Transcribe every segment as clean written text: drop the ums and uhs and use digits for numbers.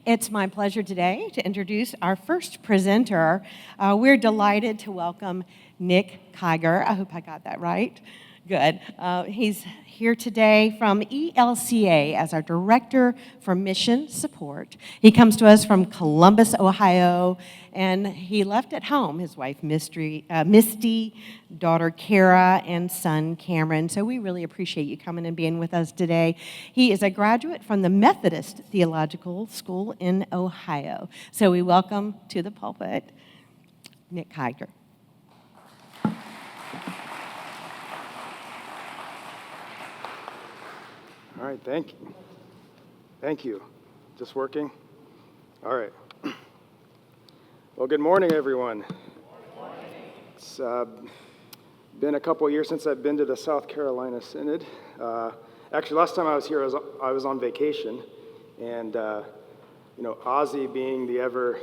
It's my pleasure today to introduce our first presenter. We're delighted to welcome Nick Kiger. I hope I got that right. Good. He's here today from ELCA as our Director for Mission Support. He comes to us from Columbus, Ohio, and he left at home his wife Misty, daughter Kara, and son Cameron. So we really appreciate you coming and being with us today. He is a graduate from the Methodist Theological School in Ohio. So we welcome to the pulpit Nick Kiger. All right, thank you. Thank you. Just working? All right. Well, good morning, everyone. Good morning. It's been a couple of years since I've been to the South Carolina Synod. Actually, last time I was here, I was on vacation, and Ozzy, being the ever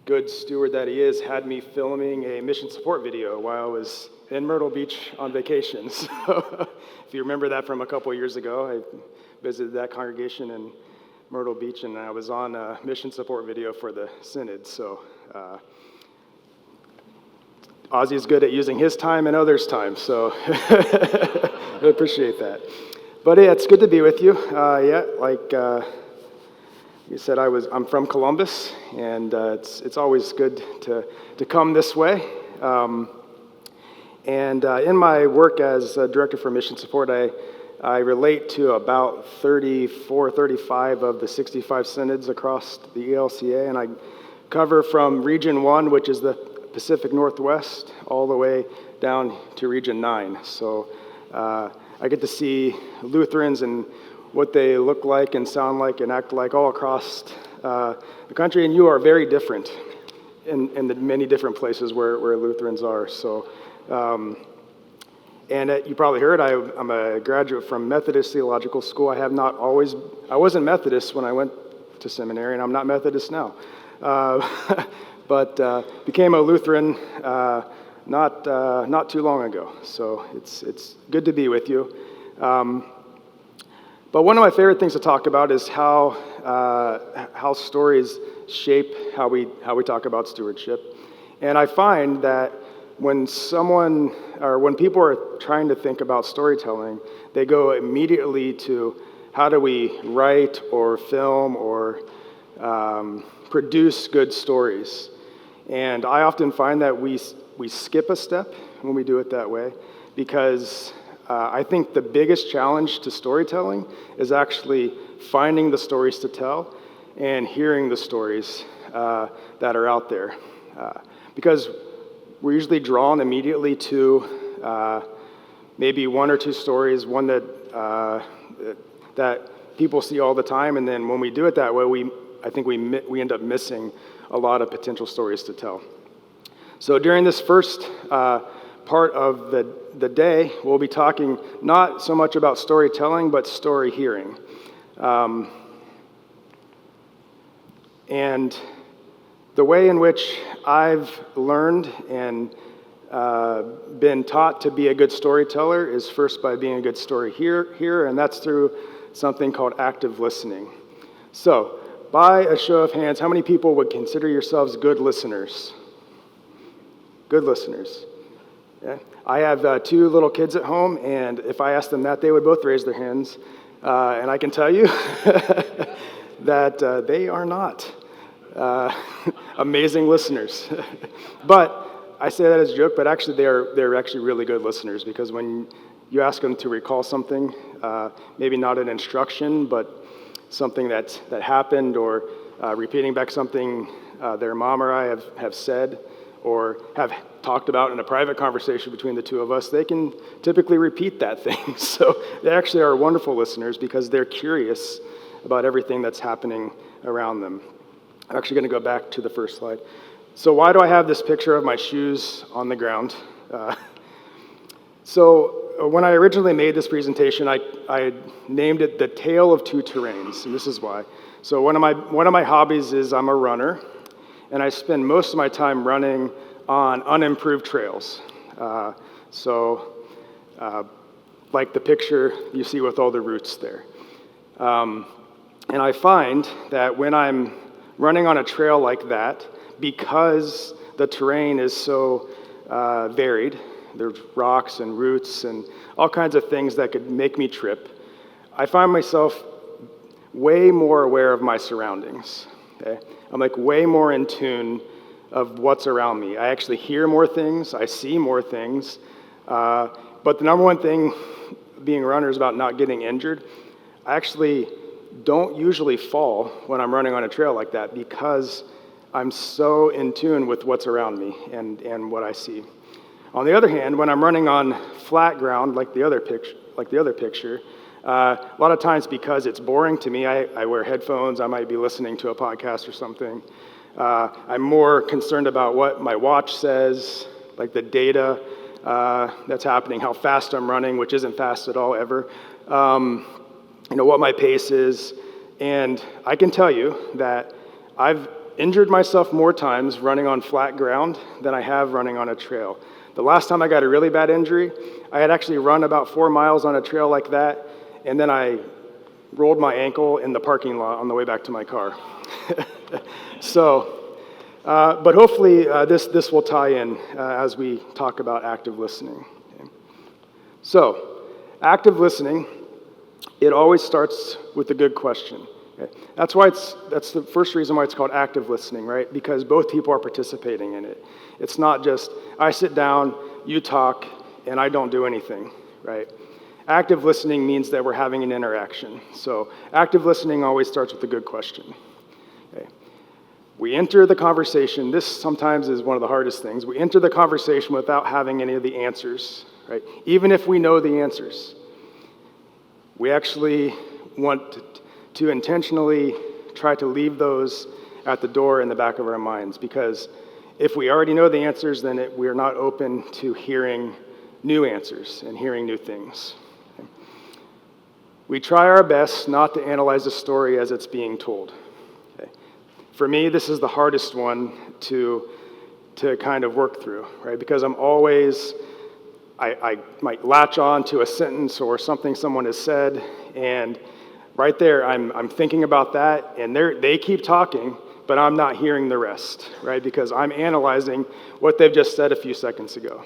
good steward that he is, had me filming a mission support video while I was in Myrtle Beach on vacation. So if you remember that from a couple of years ago, I visited that congregation in Myrtle Beach, and I was on a mission support video for the Synod. So Ozzy is good at using his time and others' time, so I appreciate that. But yeah, it's good to be with you. Like you said, I'm from Columbus, and it's always good to come this way. And in my work as Director for Mission Support, I relate to about 34, 35 of the 65 synods across the ELCA, and I cover from Region 1, which is the Pacific Northwest, all the way down to Region 9. So I get to see Lutherans and what they look like and sound like and act like all across the country, and you are very different in the many different places where Lutherans are. So. You probably heard, I'm a graduate from Methodist Theological School. I wasn't Methodist when I went to seminary, and I'm not Methodist now. But became a Lutheran not too long ago. So it's good to be with you. But one of my favorite things to talk about is how stories shape how we talk about stewardship. And I find that when people are trying to think about storytelling, they go immediately to how do we write or film or produce good stories. And I often find that we skip a step when we do it that way, because I think the biggest challenge to storytelling is actually finding the stories to tell and hearing the stories that are out there. Because we're usually drawn immediately to maybe one or two stories, one that people see all the time, and then when we do it that way, I think we end up missing a lot of potential stories to tell. So during this first part of the day, we'll be talking not so much about storytelling, but story hearing. And the way in which I've learned and been taught to be a good storyteller is first by being a good story hearer, and that's through something called active listening. So, by a show of hands, how many people would consider yourselves good listeners? Good listeners. Yeah. I have two little kids at home, and if I asked them that, they would both raise their hands. And I can tell you that they are not amazing listeners. But I say that as a joke, but actually they're actually really good listeners, because when you ask them to recall something, maybe not an instruction, but something that happened, or repeating back something their mom or I have said or have talked about in a private conversation between the two of us, they can typically repeat that thing. So they actually are wonderful listeners because they're curious about everything that's happening around them. I'm actually going to go back to the first slide. So why do I have this picture of my shoes on the ground? So when I originally made this presentation, I named it The Tale of Two Terrains, and this is why. So one of my hobbies is I'm a runner, and I spend most of my time running on unimproved trails. Like the picture you see with all the roots there. And I find that when I'm running on a trail like that, because the terrain is so varied, there's rocks and roots and all kinds of things that could make me trip, I find myself way more aware of my surroundings. Okay? I'm like way more in tune of what's around me. I actually hear more things, I see more things, but the number one thing being a runner is about not getting injured. I actually don't usually fall when I'm running on a trail like that because I'm so in tune with what's around me and what I see. On the other hand, when I'm running on flat ground, like the other picture, a lot of times because it's boring to me, I wear headphones. I might be listening to a podcast or something. I'm more concerned about what my watch says, like the data that's happening, how fast I'm running, which isn't fast at all ever. What my pace is. And I can tell you that I've injured myself more times running on flat ground than I have running on a trail. The last time I got a really bad injury, I had actually run about 4 miles on a trail like that, and then I rolled my ankle in the parking lot on the way back to my car. But hopefully this will tie in as we talk about active listening. Okay? So, active listening, it always starts with a good question. Okay? That's the first reason why it's called active listening, right? Because both people are participating in it. It's not just, I sit down, you talk, and I don't do anything, right? Active listening means that we're having an interaction. So active listening always starts with a good question. Okay? We enter the conversation. This sometimes is one of the hardest things. We enter the conversation without having any of the answers, right? Even if we know the answers. We actually want to intentionally try to leave those at the door in the back of our minds, because if we already know the answers, then we're not open to hearing new answers and hearing new things. Okay? We try our best not to analyze the story as it's being told. Okay? For me, this is the hardest one to kind of work through, right? Because I might latch on to a sentence or something someone has said, and right there I'm thinking about that, and they keep talking, but I'm not hearing the rest, right? Because I'm analyzing what they've just said a few seconds ago.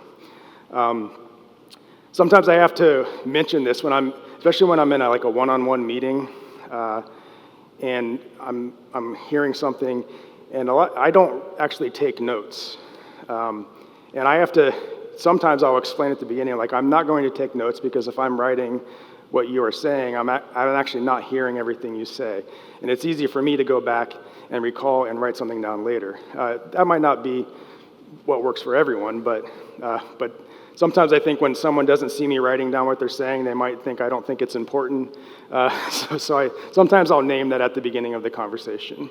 Sometimes I have to mention this especially when I'm in a one-on-one meeting, and I'm hearing something, and I don't actually take notes, and I have to. Sometimes I'll explain at the beginning, like I'm not going to take notes because if I'm writing what you are saying, I'm actually not hearing everything you say. And it's easy for me to go back and recall and write something down later. That might not be what works for everyone, but sometimes I think when someone doesn't see me writing down what they're saying, they might think I don't think it's important. Sometimes I'll name that at the beginning of the conversation.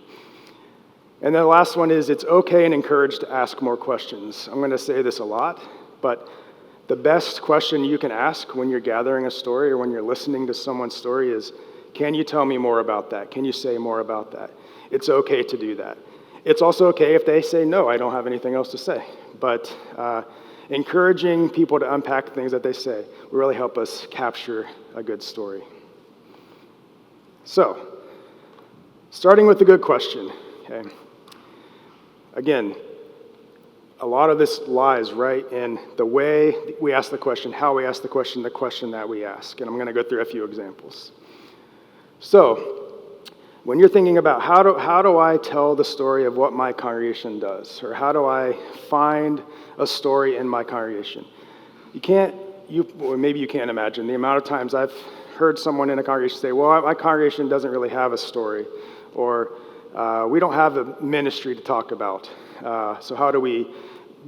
And then the last one is it's okay and encouraged to ask more questions. I'm going to say this a lot, but the best question you can ask when you're gathering a story or when you're listening to someone's story is, can you tell me more about that? Can you say more about that? It's okay to do that. It's also okay if they say, no, I don't have anything else to say. But encouraging people to unpack things that they say will really help us capture a good story. So, starting with a good question, okay? Again, a lot of this lies right in the way we ask the question, how we ask the question that we ask. And I'm going to go through a few examples. So, when you're thinking about how do I tell the story of what my congregation does, or how do I find a story in my congregation, maybe you can't imagine the amount of times I've heard someone in a congregation say, well, my congregation doesn't really have a story, or we don't have a ministry to talk about. So how do we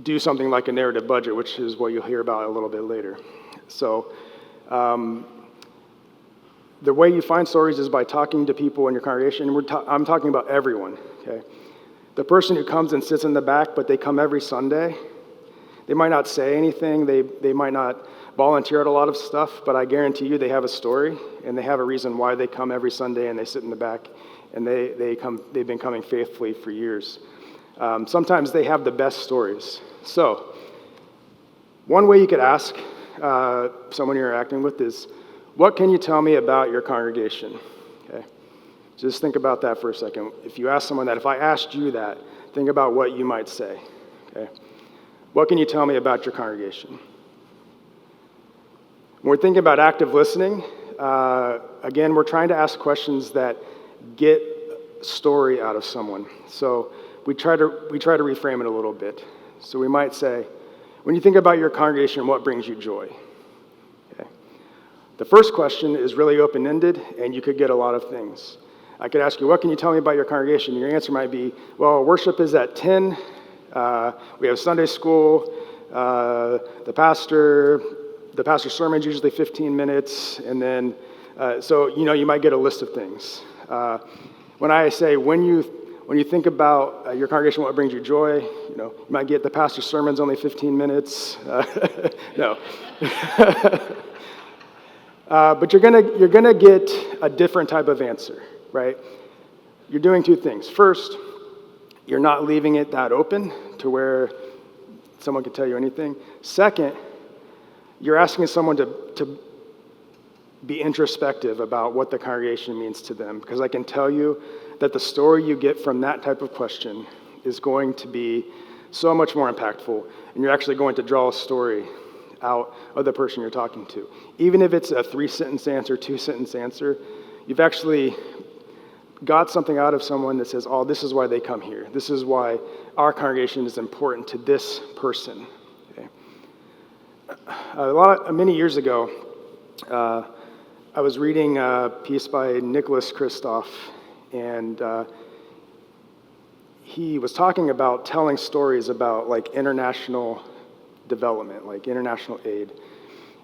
do something like a narrative budget, which is what you'll hear about a little bit later. So the way you find stories is by talking to people in your congregation. I'm talking about everyone, okay? The person who comes and sits in the back, but they come every Sunday, they might not say anything, they might not volunteer at a lot of stuff, but I guarantee you they have a story, and they have a reason why they come every Sunday and they sit in the back, and they've been coming faithfully for years. Sometimes they have the best stories. So, one way you could ask someone you're interacting with is, what can you tell me about your congregation? Okay. Just think about that for a second. If you ask someone that, if I asked you that, think about what you might say. Okay? What can you tell me about your congregation? When we're thinking about active listening, again, we're trying to ask questions that get story out of someone. So we try to reframe it a little bit. So we might say, when you think about your congregation, what brings you joy? Okay. The first question is really open-ended, and you could get a lot of things. I could ask you, what can you tell me about your congregation? Your answer might be, well, worship is at 10. We have Sunday school. The pastor's sermon is usually 15 minutes, and then, you might get a list of things. When I say, when you think about your congregation, what brings you joy, you might get the pastor's sermon's only 15 minutes. No. But you're gonna get a different type of answer, right? You're doing two things. First, you're not leaving it that open to where someone can tell you anything. Second, you're asking someone to be introspective about what the congregation means to them. Because I can tell you that the story you get from that type of question is going to be so much more impactful, and you're actually going to draw a story out of the person you're talking to. Even if it's a 3-sentence answer, 2-sentence answer, you've actually got something out of someone that says, oh, this is why they come here. This is why our congregation is important to this person. Okay. Many years ago, I was reading a piece by Nicholas Kristof, and he was talking about telling stories about like international development, like international aid,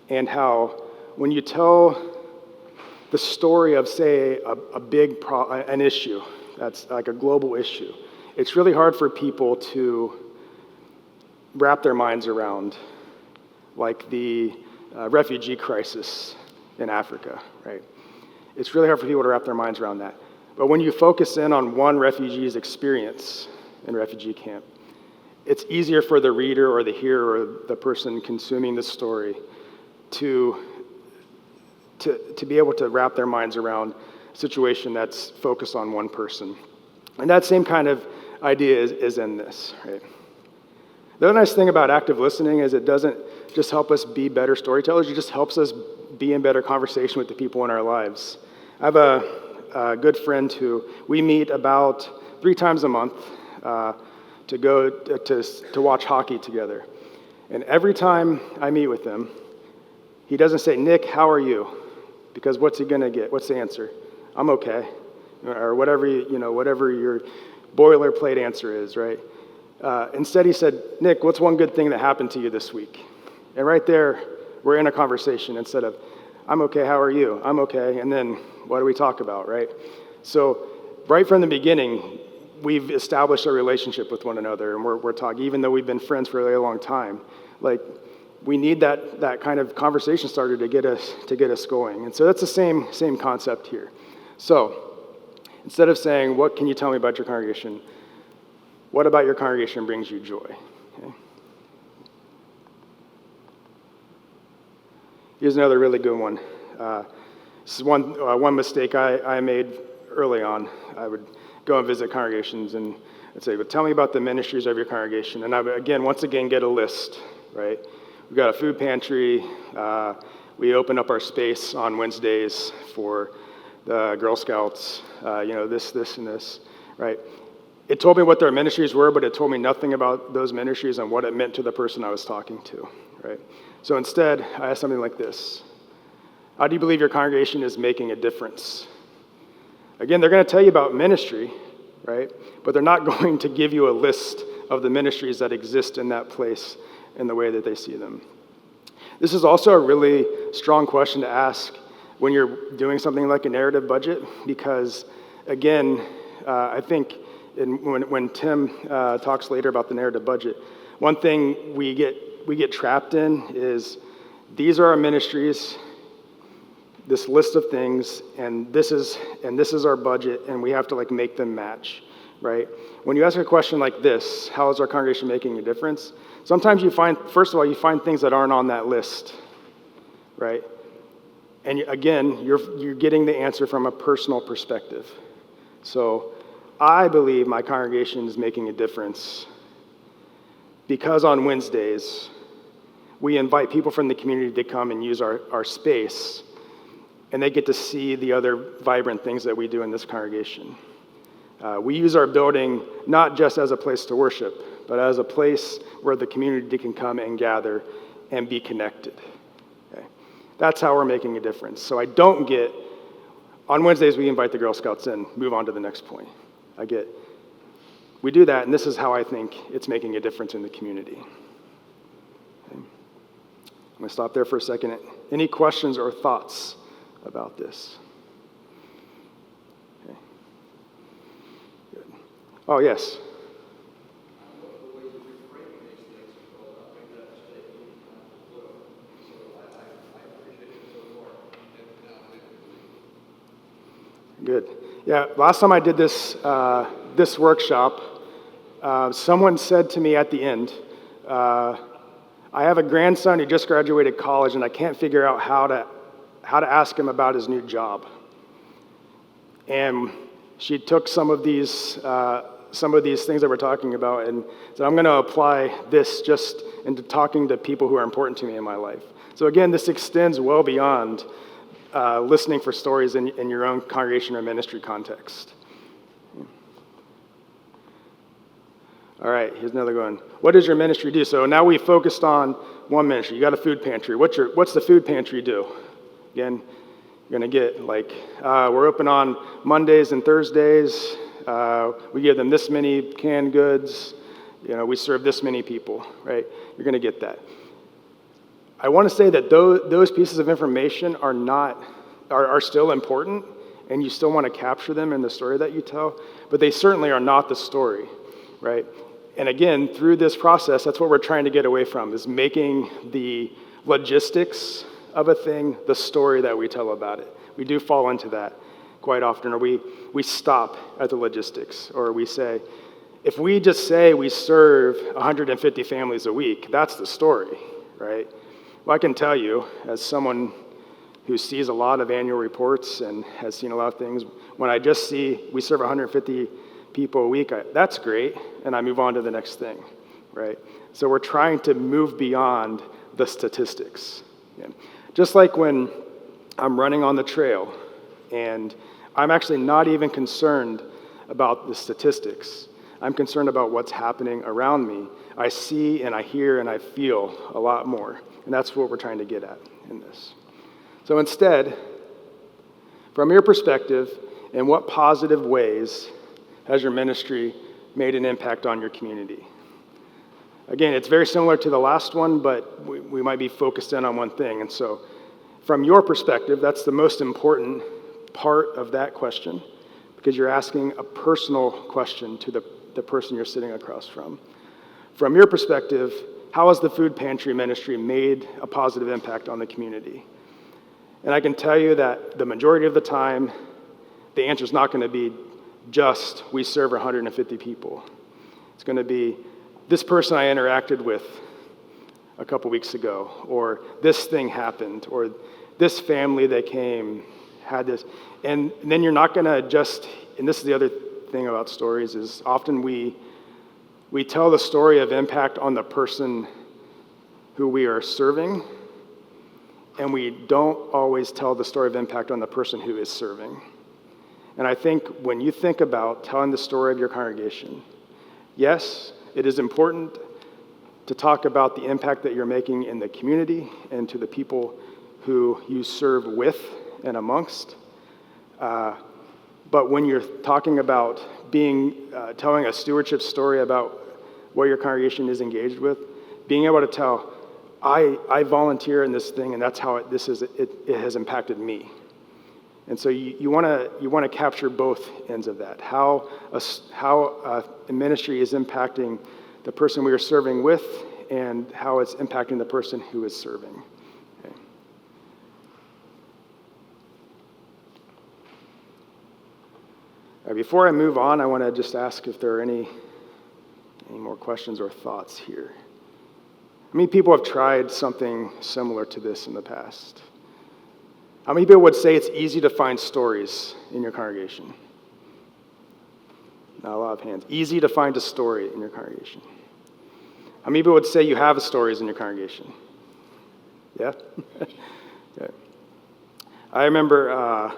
and how when you tell the story of, say, an issue that's like a global issue, it's really hard for people to wrap their minds around, like the refugee crisis in Africa, right? It's really hard for people to wrap their minds around that. But when you focus in on one refugee's experience in refugee camp, it's easier for the reader or the hearer or the person consuming the story to be able to wrap their minds around a situation that's focused on one person. And that same kind of idea is in this, right? The other nice thing about active listening is it doesn't just help us be better storytellers, it just helps us be in better conversation with the people in our lives. I have a good friend who we meet about 3 times a month to go to watch hockey together. And every time I meet with him, he doesn't say, Nick, how are you? Because what's he gonna get? What's the answer? I'm okay. Or whatever your boilerplate answer is, right? Instead he said, Nick, what's one good thing that happened to you this week? And right there, we're in a conversation instead of, I'm okay, how are you? I'm okay, and then what do we talk about, right? So right from the beginning, we've established a relationship with one another, and we're talking, even though we've been friends for a really long time. Like, we need that kind of conversation starter to get us going. And so that's the same concept here. So instead of saying, what can you tell me about your congregation? What about your congregation brings you joy? Okay. Here's another really good one. This is one mistake I made early on. I would go and visit congregations and I'd say, but tell me about the ministries of your congregation. And I would, once again, get a list, right? We've got a food pantry. We open up our space on Wednesdays for the Girl Scouts, this, and this, right? It told me what their ministries were, but it told me nothing about those ministries and what it meant to the person I was talking to, right? So instead, I asked something like this. How do you believe your congregation is making a difference? Again, they're going to tell you about ministry, right? But they're not going to give you a list of the ministries that exist in that place in the way that they see them. This is also a really strong question to ask when you're doing something like a narrative budget, because again, I think when Tim talks later about the narrative budget, one thing we get trapped in is these are our ministries, this list of things, and this is our budget, and we have to like make them match, right? When you ask a question like this, how is our congregation making a difference? Sometimes you find things that aren't on that list, right? And again, you're getting the answer from a personal perspective. So I believe my congregation is making a difference because on Wednesdays, we invite people from the community to come and use our space, and they get to see the other vibrant things that we do in this congregation. We use our building not just as a place to worship, but as a place where the community can come and gather and be connected. Okay? That's how we're making a difference. So I don't get, on Wednesdays we invite the Girl Scouts in, move on to the next point. We do that, and this is how I think it's making a difference in the community. Okay? I'm going to stop there for a second. Any questions or thoughts about this? Okay. Good. Oh, yes. Good. Yeah, last time I did this this workshop, someone said to me at the end, I have a grandson who just graduated college, and I can't figure out how to ask him about his new job. And she took some of these things that we're talking about, and said, I'm going to apply this just into talking to people who are important to me in my life. So again, this extends well beyond listening for stories in your own congregation or ministry context. All right, here's another one. What does your ministry do? So now we focused on one ministry. You got a food pantry. What's the food pantry do? Again, you're going to get we're open on Mondays and Thursdays. We give them this many canned goods. We serve this many people, right? You're going to get that. I want to say that those pieces of information are still important, and you still want to capture them in the story that you tell, but they certainly are not the story, right? And again, through this process, that's what we're trying to get away from, is making the logistics of a thing the story that we tell about it. We do fall into that quite often, or we stop at the logistics, or we say, if we just say we serve 150 families a week, that's the story, right? Well, I can tell you, as someone who sees a lot of annual reports and has seen a lot of things, when I just see we serve 150 people a week, that's great, and I move on to the next thing, right? So we're trying to move beyond the statistics. Yeah. Just like when I'm running on the trail, and I'm actually not even concerned about the statistics. I'm concerned about what's happening around me. I see and I hear and I feel a lot more. And that's what we're trying to get at in this. So instead, from your perspective, in what positive ways has your ministry made an impact on your community? Again, it's very similar to the last one, but we might be focused in on one thing. And so from your perspective, that's the most important part of that question, because you're asking a personal question to the person you're sitting across from. From your perspective, how has the food pantry ministry made a positive impact on the community? And I can tell you that the majority of the time, the answer is not going to be just, we serve 150 people. It's going to be, this person I interacted with a couple weeks ago, or this thing happened, or this family that came had this. And then you're not going to just, and this is the other thing about stories, is often we tell the story of impact on the person who we are serving, and we don't always tell the story of impact on the person who is serving. And I think when you think about telling the story of your congregation, yes, it is important to talk about the impact that you're making in the community and to the people who you serve with and amongst. But when you're talking about telling a stewardship story about what your congregation is engaged with, being able to tell, I volunteer in this thing, and that's how it has impacted me. And so you want to capture both ends of that. How a ministry is impacting the person we are serving with, and how it's impacting the person who is serving. Okay. Before I move on, I want to just ask if there are any more questions or thoughts here. How many people have tried something similar to this in the past? How many people would say it's easy to find stories in your congregation? Not a lot of hands. Easy to find a story in your congregation. How many people would say you have stories in your congregation? Yeah? Okay. I remember,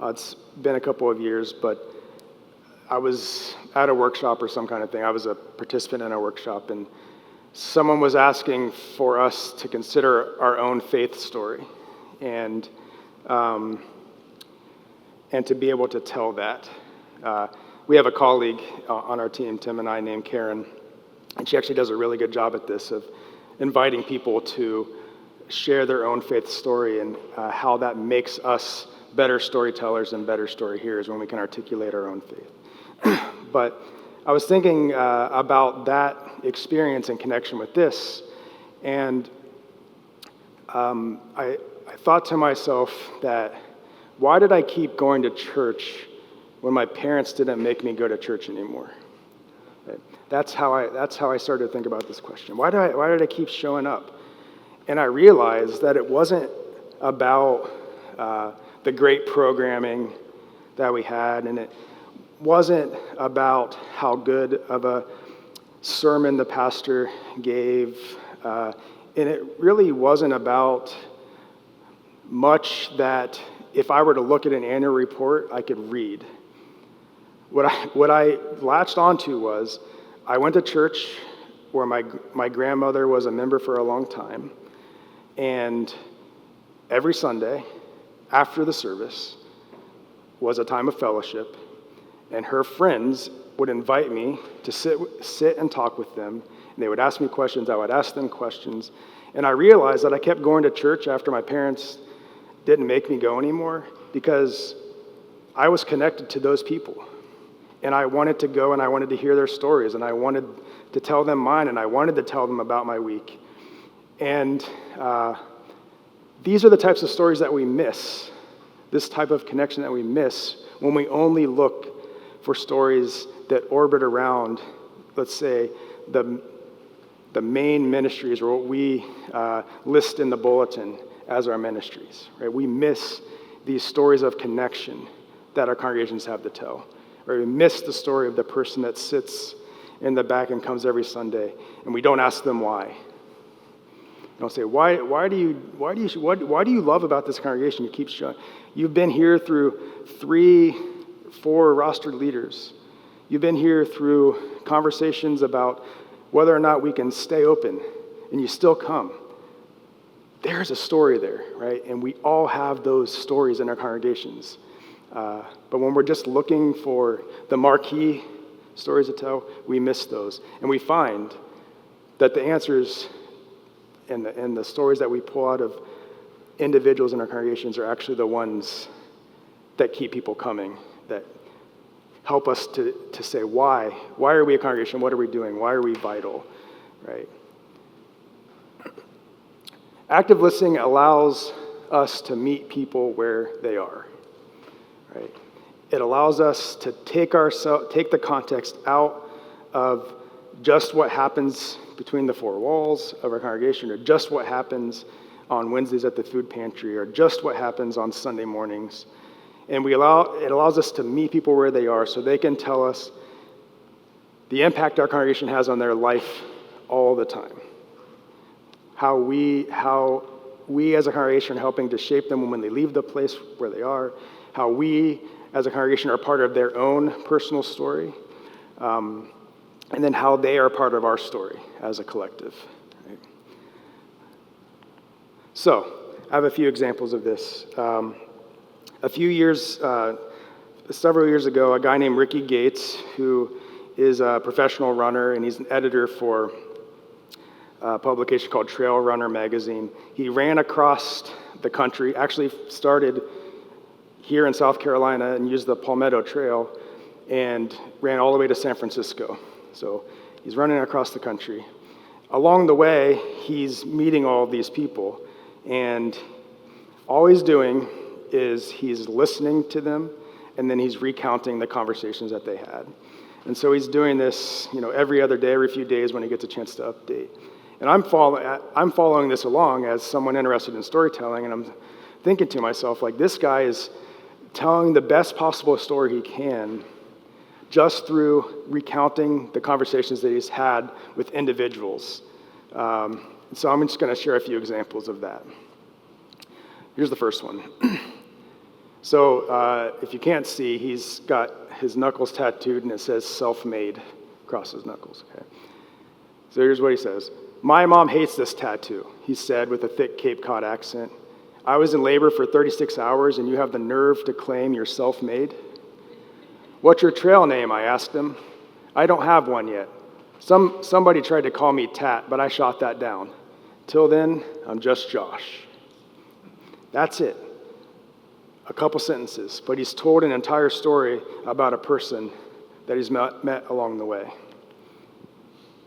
it's been a couple of years, but I was at a workshop or some kind of thing. I was a participant in a workshop, and someone was asking for us to consider our own faith story and to be able to tell that. We have a colleague on our team, Tim and I, named Karen, and she actually does a really good job at this, of inviting people to share their own faith story and how that makes us better storytellers and better story hearers when we can articulate our own faith. But I was thinking about that experience in connection with this, and I thought to myself that, why did I keep going to church when my parents didn't make me go to church anymore? Right? That's how I started to think about this question. Why did I keep showing up? And I realized that it wasn't about the great programming that we had, and it wasn't about how good of a sermon the pastor gave, and it really wasn't about much that if I were to look at an annual report, I could read. What I latched onto was, I went to church where my grandmother was a member for a long time, and every Sunday after the service was a time of fellowship, and her friends would invite me to sit and talk with them, and they would ask me questions, I would ask them questions, and I realized that I kept going to church after my parents didn't make me go anymore because I was connected to those people. And I wanted to go and I wanted to hear their stories and I wanted to tell them mine and I wanted to tell them about my week. And these are the types of stories that we miss, this type of connection that we miss when we only look for stories that orbit around, let's say, the main ministries or what we list in the bulletin as our ministries, right? We miss these stories of connection that our congregations have to tell. Or we miss the story of the person that sits in the back and comes every Sunday, and we don't ask them why. We don't say, why do you love about this congregation? You keep showing. You've been here through 3-4 rostered leaders. You've been here through conversations about whether or not we can stay open, and you still come. There's a story there, right? And we all have those stories in our congregations. But when we're just looking for the marquee stories to tell, we miss those. And we find that the answers and the stories that we pull out of individuals in our congregations are actually the ones that keep people coming, that help us to say, why? Why are we a congregation? What are we doing? Why are we vital, right? Active listening allows us to meet people where they are, right? It allows us to take the context out of just what happens between the four walls of our congregation, or just what happens on Wednesdays at the food pantry, or just what happens on Sunday mornings. And it allows us to meet people where they are so they can tell us the impact our congregation has on their life all the time. How we as a congregation are helping to shape them when they leave the place where they are, how we as a congregation are part of their own personal story, and then how they are part of our story as a collective. Right? So, I have a few examples of this. Several years ago, a guy named Ricky Gates, who is a professional runner, and he's an editor for a publication called Trail Runner magazine. He ran across the country, actually started here in South Carolina and used the Palmetto Trail and ran all the way to San Francisco. So he's running across the country. Along the way, he's meeting all of these people, and all he's doing is he's listening to them, and then he's recounting the conversations that they had. And so he's doing this, every other day, every few days when he gets a chance to update. And I'm following this along as someone interested in storytelling, and I'm thinking to myself, this guy is telling the best possible story he can just through recounting the conversations that he's had with individuals. So I'm just going to share a few examples of that. Here's the first one. So if you can't see, he's got his knuckles tattooed and it says self-made across his knuckles. Okay. So here's what he says. "My mom hates this tattoo," he said with a thick Cape Cod accent. "I was in labor for 36 hours and you have the nerve to claim you're self-made?" "What's your trail name?" I asked him. "I don't have one yet. Somebody tried to call me Tat, but I shot that down. Till then, I'm just Josh." That's it. A couple sentences, but he's told an entire story about a person that he's met along the way.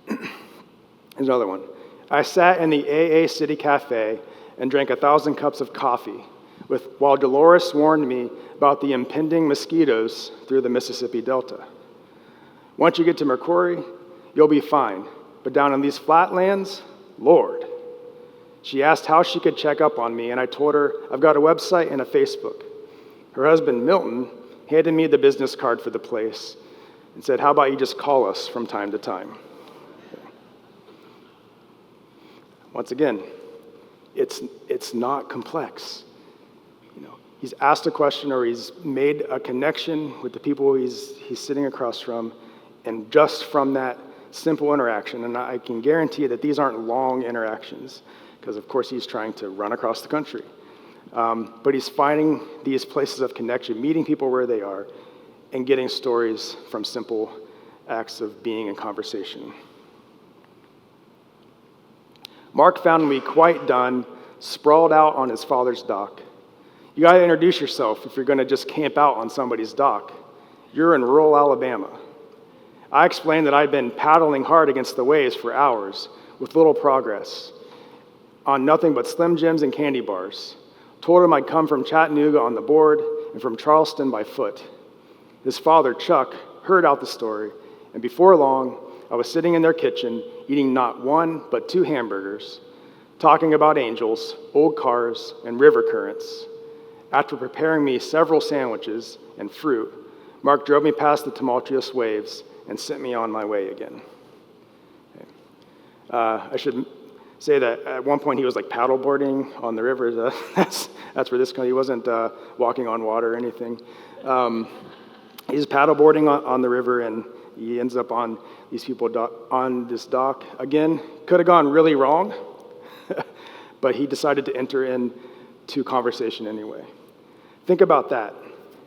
Here's another one. "I sat in the AA City Cafe and drank 1,000 cups of coffee while Dolores warned me about the impending mosquitoes through the Mississippi Delta. Once you get to McCrory, you'll be fine, but down in these flatlands, Lord." She asked how she could check up on me, and I told her I've got a website and a Facebook. Her husband, Milton, handed me the business card for the place and said, "How about you just call us from time to time?" Once again, it's not complex. He's asked a question or he's made a connection with the people he's sitting across from, and just from that simple interaction, and I can guarantee that these aren't long interactions, because of course he's trying to run across the country. But he's finding these places of connection, meeting people where they are, and getting stories from simple acts of being in conversation. Mark found me quite done, sprawled out on his father's dock. You got to introduce yourself if you're going to just camp out on somebody's dock. You're in rural Alabama. I explained that I'd been paddling hard against the waves for hours with little progress on nothing but Slim Jims and candy bars. Told him I'd come from Chattanooga on the board and from Charleston by foot. His father, Chuck, heard out the story, and before long, I was sitting in their kitchen eating not one but 2 hamburgers, talking about angels, old cars, and river currents. After preparing me several sandwiches and fruit, Mark drove me past the tumultuous waves and sent me on my way again. Okay. I should say that at one point he was like paddleboarding on the river. That's where this comes. He wasn't walking on water or anything. He's paddleboarding on the river, and he ends up on these people on this dock. Again, could have gone really wrong, but he decided to enter into conversation anyway. Think about that.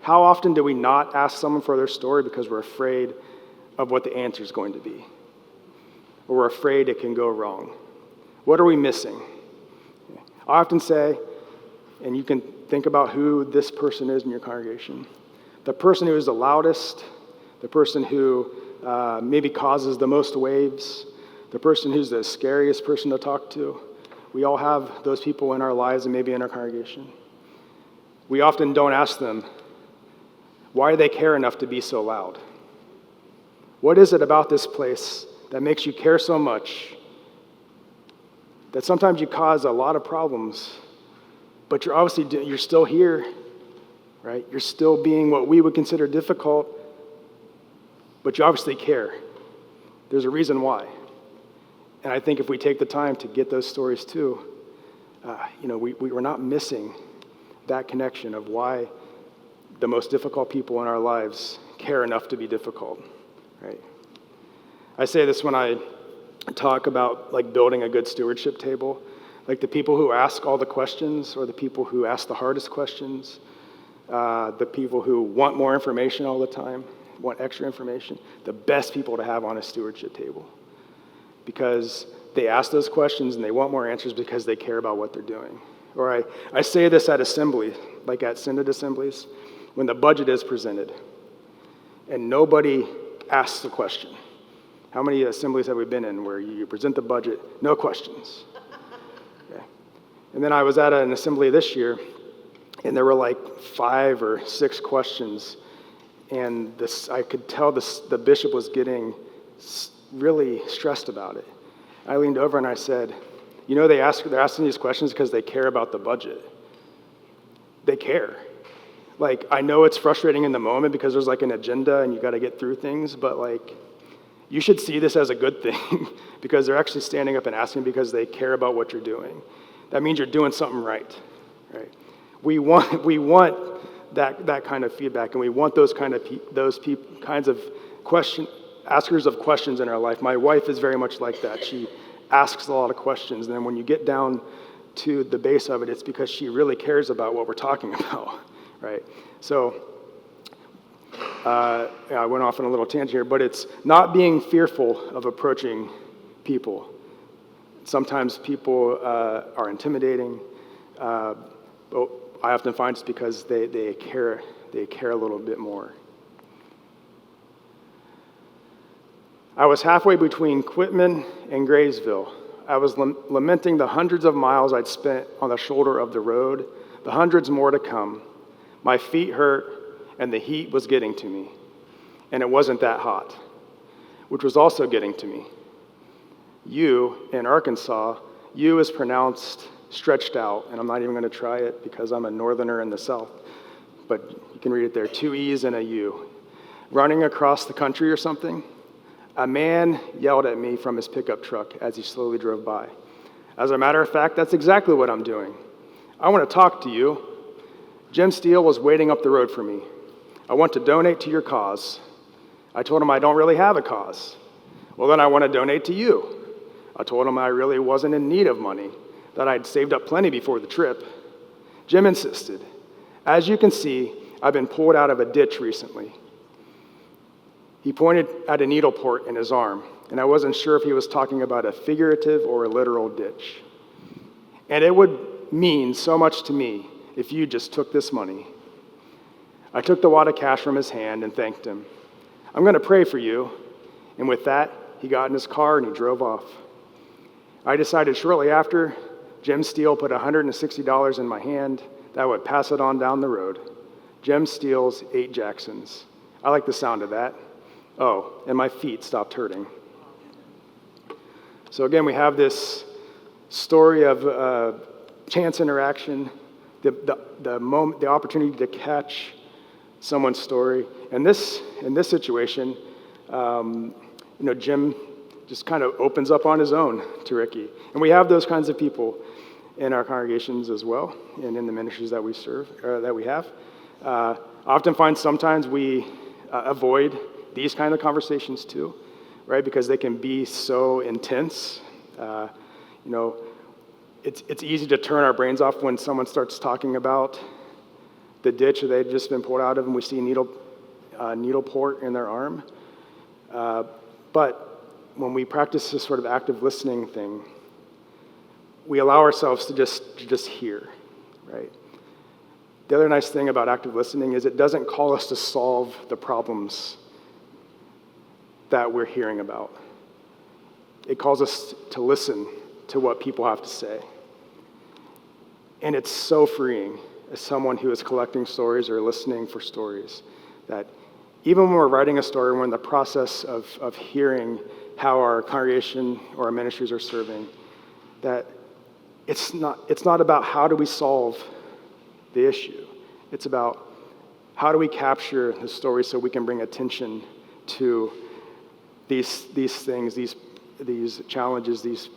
How often do we not ask someone for their story because we're afraid of what the answer is going to be? Or we're afraid it can go wrong. What are we missing? I often say, and you can think about who this person is in your congregation, the person who is the loudest, the person who maybe causes the most waves, the person who's the scariest person to talk to. We all have those people in our lives and maybe in our congregation. We often don't ask them, why do they care enough to be so loud? What is it about this place that makes you care so much that sometimes you cause a lot of problems, but you're still here, right? You're still being what we would consider difficult, but you obviously care. There's a reason why. And I think if we take the time to get those stories too, we're not missing that connection of why the most difficult people in our lives care enough to be difficult, right? I say this when I talk about like building a good stewardship table, like the people who ask all the questions or the people who ask the hardest questions, the people who want more information all the time, want extra information, the best people to have on a stewardship table, because they ask those questions and they want more answers because they care about what they're doing. Or I say this at assembly, like at Synod assemblies, when the budget is presented and nobody asks the question. How many assemblies have we been in where you present the budget, no questions? Okay. And then I was at an assembly this year, and there were like 5 or 6 questions, and I could tell the bishop was getting really stressed about it. I leaned over and I said, they're asking these questions because they care about the budget. They care. Like, I know it's frustrating in the moment because there's like an agenda and you got to get through things, but like, you should see this as a good thing because they're actually standing up and asking because they care about what you're doing. That means you're doing something right? We want that kind of feedback, and we want those kinds of askers of questions in our life. My wife is very much like that. She asks a lot of questions, and then when you get down to the base of it, it's because she really cares about what we're talking about, right? So, I went off on a little tangent here, but it's not being fearful of approaching people. Sometimes people are intimidating, but I often find it's because they care a little bit more. I was halfway between Quitman and Graysville. I was lamenting the hundreds of miles I'd spent on the shoulder of the road, the hundreds more to come. My feet hurt, and the heat was getting to me. And it wasn't that hot, which was also getting to me. You, in Arkansas, you is pronounced stretched out, and I'm not even going to try it because I'm a northerner in the South, but you can read it there, 2 E's and a U. Running across the country or something, a man yelled at me from his pickup truck as he slowly drove by. As a matter of fact, that's exactly what I'm doing. I want to talk to you. Jim Steele was waiting up the road for me. I want to donate to your cause. I told him I don't really have a cause. Well, then I want to donate to you. I told him I really wasn't in need of money, that I'd saved up plenty before the trip. Jim insisted. As you can see, I've been pulled out of a ditch recently. He pointed at a needle port in his arm, and I wasn't sure if he was talking about a figurative or a literal ditch. And it would mean so much to me if you just took this money. I took the wad of cash from his hand and thanked him. I'm going to pray for you. And with that, he got in his car and he drove off. I decided shortly after, Jim Steele put $160 in my hand that I would pass it on down the road. Jim Steele's 8 Jacksons. I like the sound of that. Oh, and my feet stopped hurting. So again, we have this story of chance interaction, the moment, the opportunity to catch someone's story. And in this situation, Jim just kind of opens up on his own to Ricky. And we have those kinds of people in our congregations as well, and in the ministries that we serve, or that we have. I often find sometimes we avoid these kind of conversations too, right? Because they can be so intense. It's easy to turn our brains off when someone starts talking about the ditch that they've just been pulled out of, and we see a needle port in their arm. But when we practice this sort of active listening thing, we allow ourselves to just hear, right? The other nice thing about active listening is it doesn't call us to solve the problems that we're hearing about. It calls us to listen to what people have to say. And it's so freeing as someone who is collecting stories or listening for stories, that even when we're writing a story, we're in the process of hearing how our congregation or our ministries are serving, that it's not about how do we solve the issue. It's about how do we capture the story so we can bring attention to these things, these challenges, these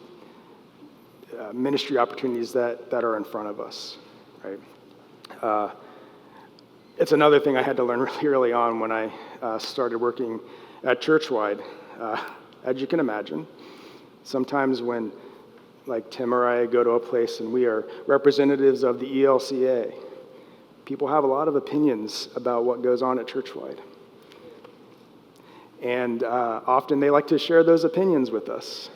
ministry opportunities that are in front of us, right? It's another thing I had to learn really early on when I started working at Churchwide. As you can imagine, sometimes when, like Tim or I go to a place and we are representatives of the ELCA, people have a lot of opinions about what goes on at Churchwide. And often they like to share those opinions with us,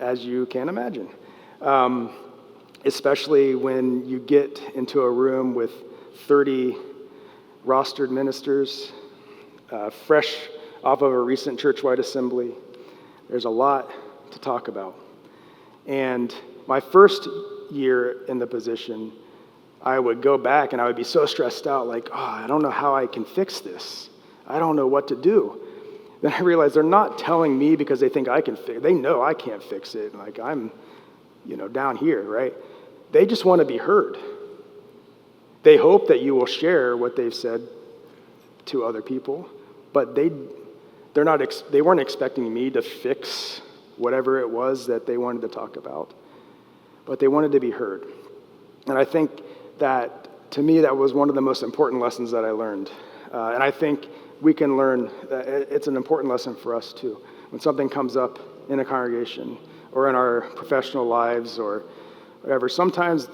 as you can imagine. Especially when you get into a room with 30 rostered ministers, fresh off of a recent churchwide assembly. There's a lot to talk about. And my first year in the position, I would go back and I would be so stressed out, like, I don't know how I can fix this. I don't know what to do. Then I realized they're not telling me because they think I can fix it. They know I can't fix it. Like, I'm, down here, right? They just want to be heard. They hope that you will share what they've said to other people, but they weren't expecting me to fix whatever it was that they wanted to talk about, but they wanted to be heard. And I think that, to me, that was one of the most important lessons that I learned. And I think we can learn, it's an important lesson for us too. When something comes up in a congregation or in our professional lives or whatever, sometimes,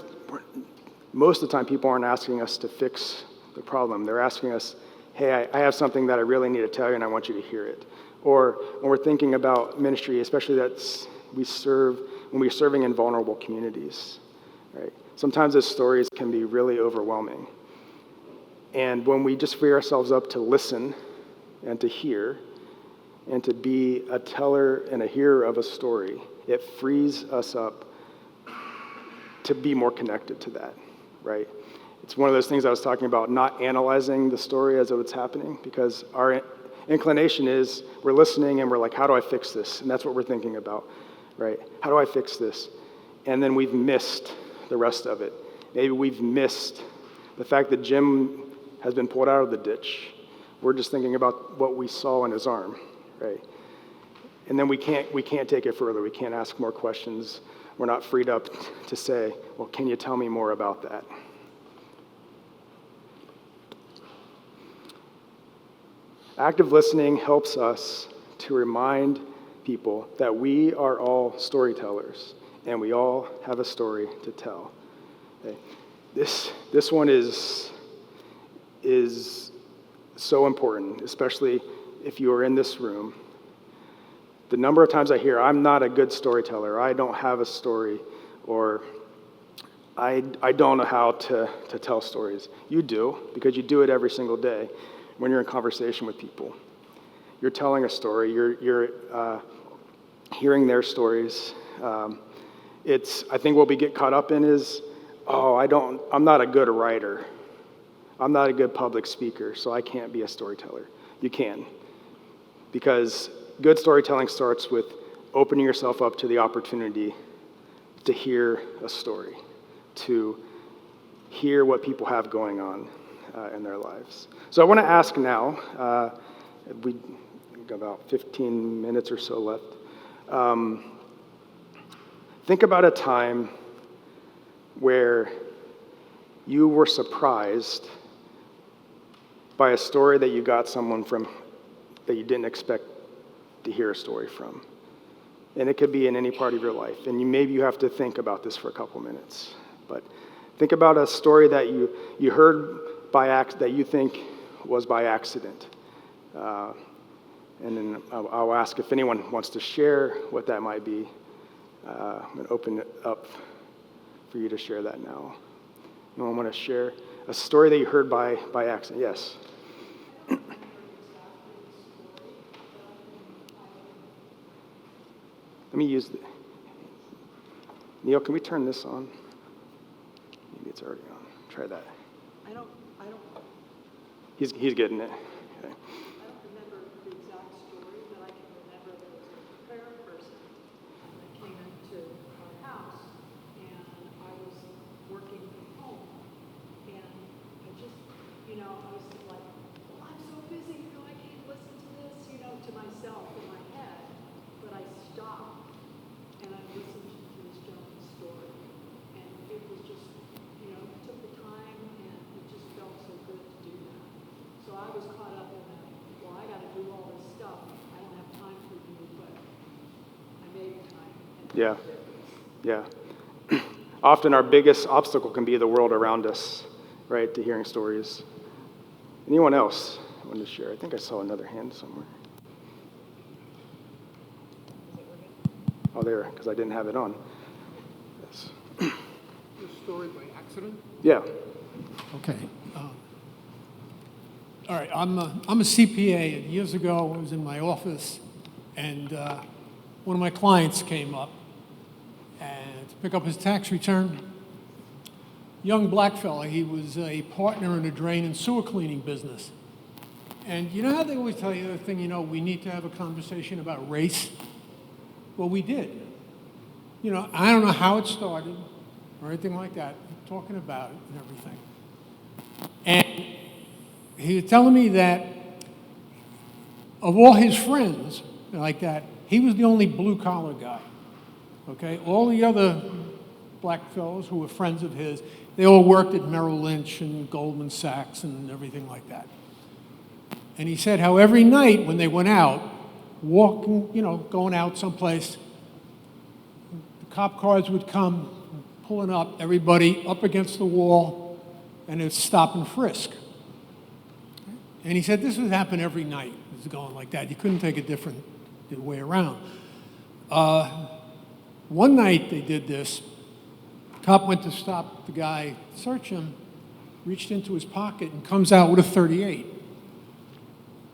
most of the time, people aren't asking us to fix the problem. They're asking us, hey, I have something that I really need to tell you and I want you to hear it. Or when we're thinking about ministry, especially when we're serving in vulnerable communities, right? Sometimes those stories can be really overwhelming. And when we just free ourselves up to listen and to hear and to be a teller and a hearer of a story, it frees us up to be more connected to that, right? It's one of those things I was talking about, not analyzing the story as it's happening, because our inclination is we're listening and we're like, how do I fix this? And that's what we're thinking about, right? How do I fix this? And then we've missed the rest of it. Maybe we've missed the fact that Jim has been pulled out of the ditch. We're just thinking about what we saw in his arm, right? And then we can't take it further. We can't ask more questions. We're not freed up to say, well, can you tell me more about that? Active listening helps us to remind people that we are all storytellers and we all have a story to tell. Okay? This one is so important, especially if you are in this room. The number of times I hear, I'm not a good storyteller, I don't have a story, or I don't know how to tell stories. You do, because you do it every single day when you're in conversation with people. You're telling a story, you're hearing their stories. I think what we get caught up in is, I'm not a good writer. I'm not a good public speaker, so I can't be a storyteller. You can. Because good storytelling starts with opening yourself up to the opportunity to hear a story, to hear what people have going on in their lives. So I want to ask now, we got about 15 minutes or so left. Think about a time where you were surprised by a story that you got someone from that you didn't expect to hear a story from. And it could be in any part of your life. And maybe you have to think about this for a couple minutes. But think about a story that you heard that you think was by accident. And then I'll ask if anyone wants to share what that might be. I'm going to open it up for you to share that now. Anyone want to share a story that you heard by accident? Yes. Let me use Neal, can we turn this on? Maybe it's already on. Try that. I don't. He's getting it. Okay. I don't remember the exact story, but I can remember there was a prayer person that came into our house, and I was working from home, and I just, I was like, well, I'm so busy, I can't listen to this, to myself in my head, but I stopped, and I listened to this gentleman's story, and it was just, took the time, and it just felt so good to do that. So I was caught up in that, well, I got to do all this stuff. I don't have time for you, but I made time. Yeah. Often our biggest obstacle can be the world around us, right, to hearing stories. Anyone else want to share? I think I saw another hand somewhere. Oh, there, because I didn't have it on. Yes. Your story by accident? Yeah. Okay. All right, I'm a CPA, and years ago I was in my office, and one of my clients came up and to pick up his tax return. Young black fella, he was a partner in a drain and sewer cleaning business. And you know how they always tell you the thing, we need to have a conversation about race? Well, we did. I don't know how it started or anything like that, talking about it and everything. And he was telling me that of all his friends like that, he was the only blue-collar guy, okay? All the other black fellows who were friends of his, they all worked at Merrill Lynch and Goldman Sachs and everything like that. And he said how every night when they went out, walking, going out someplace, the cop cars would come, pulling up, everybody up against the wall, and it'd stop and frisk. And he said this would happen every night. It was going like that. You couldn't take a different way around. One night they did this. Cop went to stop the guy, search him, reached into his pocket and comes out with a .38.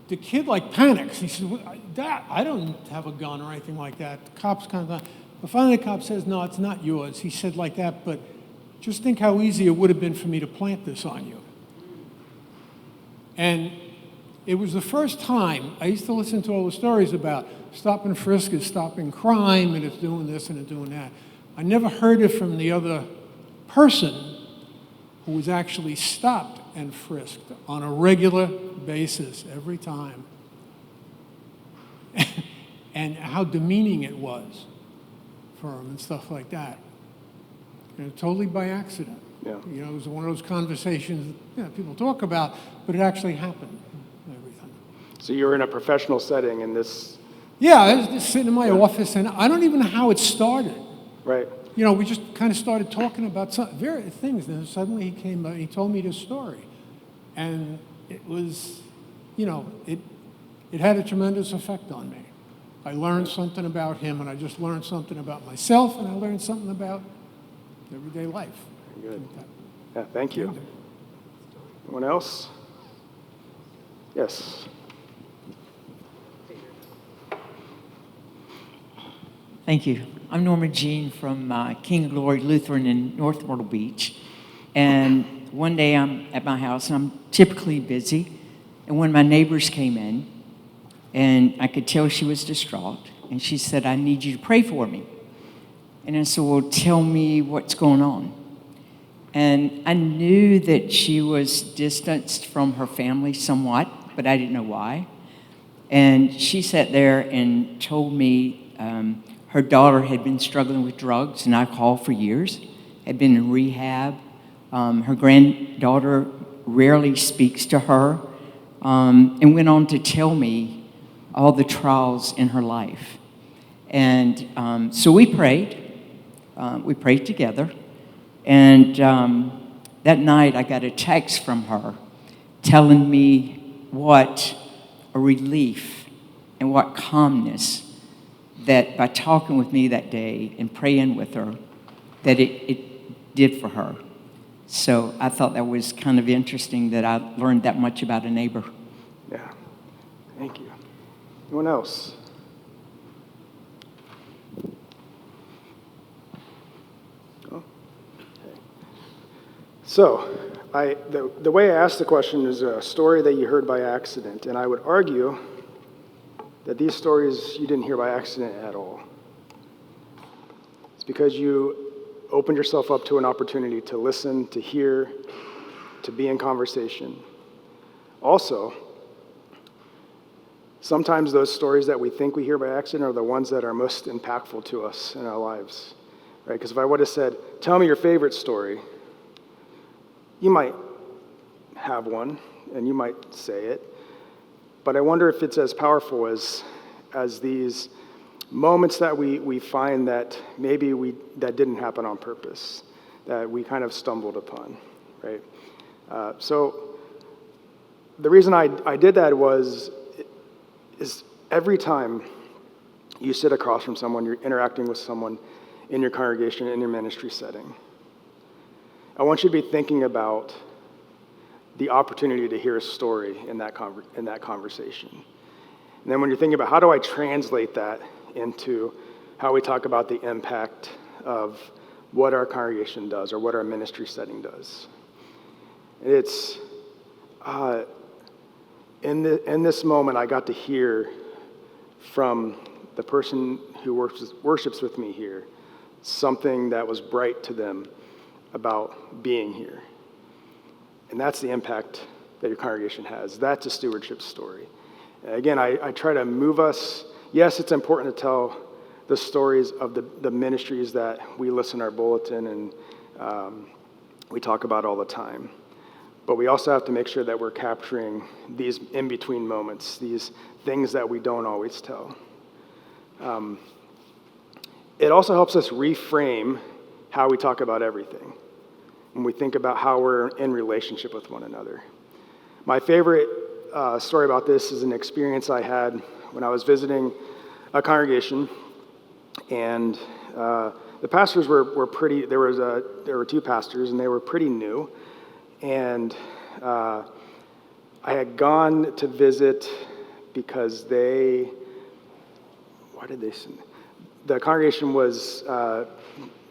The kid panics. He says, "Dad, I don't have a gun or anything like that." The cop's kind of, but finally the cop says, "No, it's not yours." He said like that, "But just think how easy it would have been for me to plant this on you." And it was the first time, I used to listen to all the stories about stop and frisk is stopping crime and it's doing this and it's doing that. I never heard it from the other person who was actually stopped and frisked on a regular basis every time. And how demeaning it was for him and stuff like that. Totally by accident. Yeah. It was one of those conversations people talk about, but it actually happened. Everything. So you were in a professional setting in this. Yeah, I was just sitting in my office, and I don't even know how it started. Right. We just kind of started talking about some various things, and then suddenly he came he told me this story. And it was, it had a tremendous effect on me. I learned something about him, and I just learned something about myself, and I learned something about everyday life. Good. Yeah, thank you. Anyone else? Yes. Thank you. I'm Norma Jean from King of Glory Lutheran in North Myrtle Beach. And one day I'm at my house, and I'm typically busy. And when my neighbors came in, and I could tell she was distraught, and she said, "I need you to pray for me." And I said, "Well, tell me what's going on." And I knew that she was distanced from her family somewhat, but I didn't know why. And she sat there and told me her daughter had been struggling with drugs and alcohol for years, had been in rehab. Her granddaughter rarely speaks to her, and went on to tell me all the trials in her life. And so we prayed. We prayed together. And that night I got a text from her telling me what a relief and what calmness that by talking with me that day and praying with her, that it did for her. So I thought that was kind of interesting that I learned that much about a neighbor. Yeah. Thank you. Anyone else? Oh. Okay. So, the way I asked the question is a story that you heard by accident, and I would argue that these stories you didn't hear by accident at all. It's because you opened yourself up to an opportunity to listen, to hear, to be in conversation. Also, sometimes those stories that we think we hear by accident are the ones that are most impactful to us in our lives, right? Because if I would have said, "Tell me your favorite story," you might have one, and you might say it, but I wonder if it's as powerful as these moments that we find that maybe that didn't happen on purpose, that we kind of stumbled upon, right? So the reason I did that is every time you sit across from someone, you're interacting with someone in your congregation, in your ministry setting, I want you to be thinking about the opportunity to hear a story in that conversation. And then when you're thinking about how do I translate that into how we talk about the impact of what our congregation does or what our ministry setting does. It's, in this moment, I got to hear from the person who worships with me here something that was bright to them about being here. And that's the impact that your congregation has. That's a stewardship story. And again, I try to move us. Yes, it's important to tell the stories of the ministries that we list in our bulletin and we talk about all the time. But we also have to make sure that we're capturing these in-between moments, these things that we don't always tell. It also helps us reframe how we talk about everything when we think about how we're in relationship with one another. My favorite story about this is an experience I had when I was visiting a congregation, and the pastors were pretty. There were two pastors, and they were pretty new. And I had gone to visit because the congregation was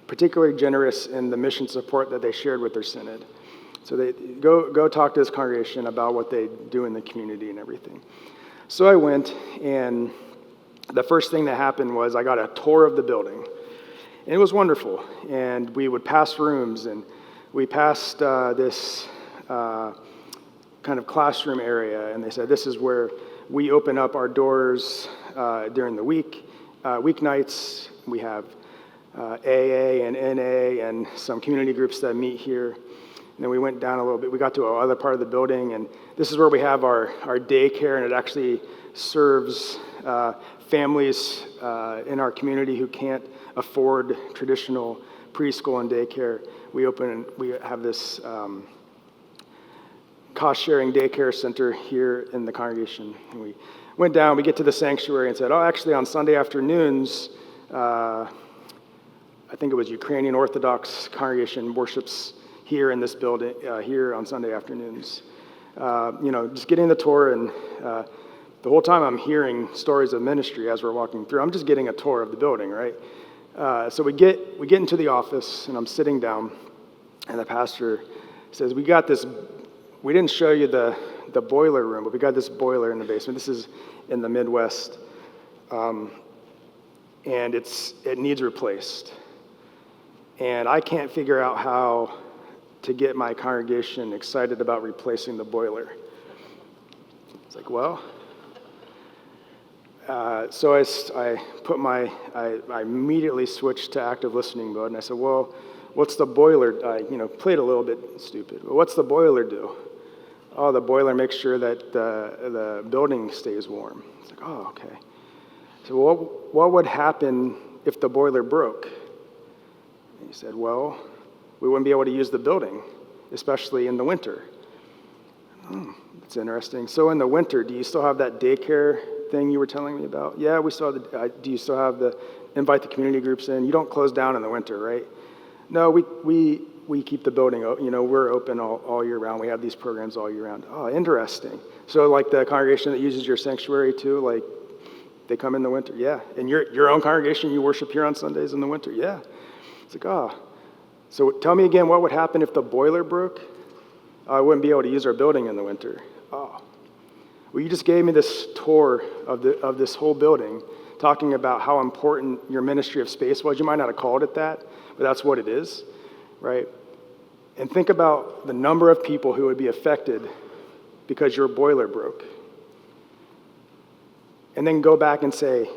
particularly generous in the mission support that they shared with their synod. So they go talk to this congregation about what they do in the community and everything. So I went, and the first thing that happened was I got a tour of the building. And it was wonderful. And we would pass rooms, and we passed this kind of classroom area, and they said, this is where we open up our doors during the week. Weeknights, we have AA and NA and some community groups that meet here. And then we went down a little bit. We got to another part of the building, and this is where we have our daycare, and it actually serves families in our community who can't afford traditional preschool and daycare. We have this cost-sharing daycare center here in the congregation. And we went down, we get to the sanctuary and said, actually on Sunday afternoons, I think it was Ukrainian Orthodox congregation worships here in this building, here on Sunday afternoons. Just getting the tour, and the whole time I'm hearing stories of ministry as we're walking through. I'm just getting a tour of the building, right? So we get into the office, and I'm sitting down, and the pastor says, we didn't show you the boiler room, but we got this boiler in the basement. This is in the Midwest, and it needs replaced. And I can't figure out how to get my congregation excited about replacing the boiler. It's like, well, so I immediately switched to active listening mode, and I said, well, what's the boiler? I played a little bit stupid. Well, what's the boiler do? Oh, the boiler makes sure that the building stays warm. It's like, oh, okay. So what would happen if the boiler broke? And he said, well, we wouldn't be able to use the building, especially in the winter. That's interesting. So in the winter, do you still have that daycare thing you were telling me about? Yeah, we still have do you still have the invite the community groups in? You don't close down in the winter, right? No, we keep the building, we're open all year round. We have these programs all year round. Oh, interesting. So like the congregation that uses your sanctuary too, like they come in the winter? Yeah. And your own congregation, you worship here on Sundays in the winter? Yeah. It's like, so tell me again, what would happen if the boiler broke? I wouldn't be able to use our building in the winter. Oh. Well, you just gave me this tour of this whole building, talking about how important your ministry of space was. You might not have called it that, but that's what it is, right? And think about the number of people who would be affected because your boiler broke. And then go back and say,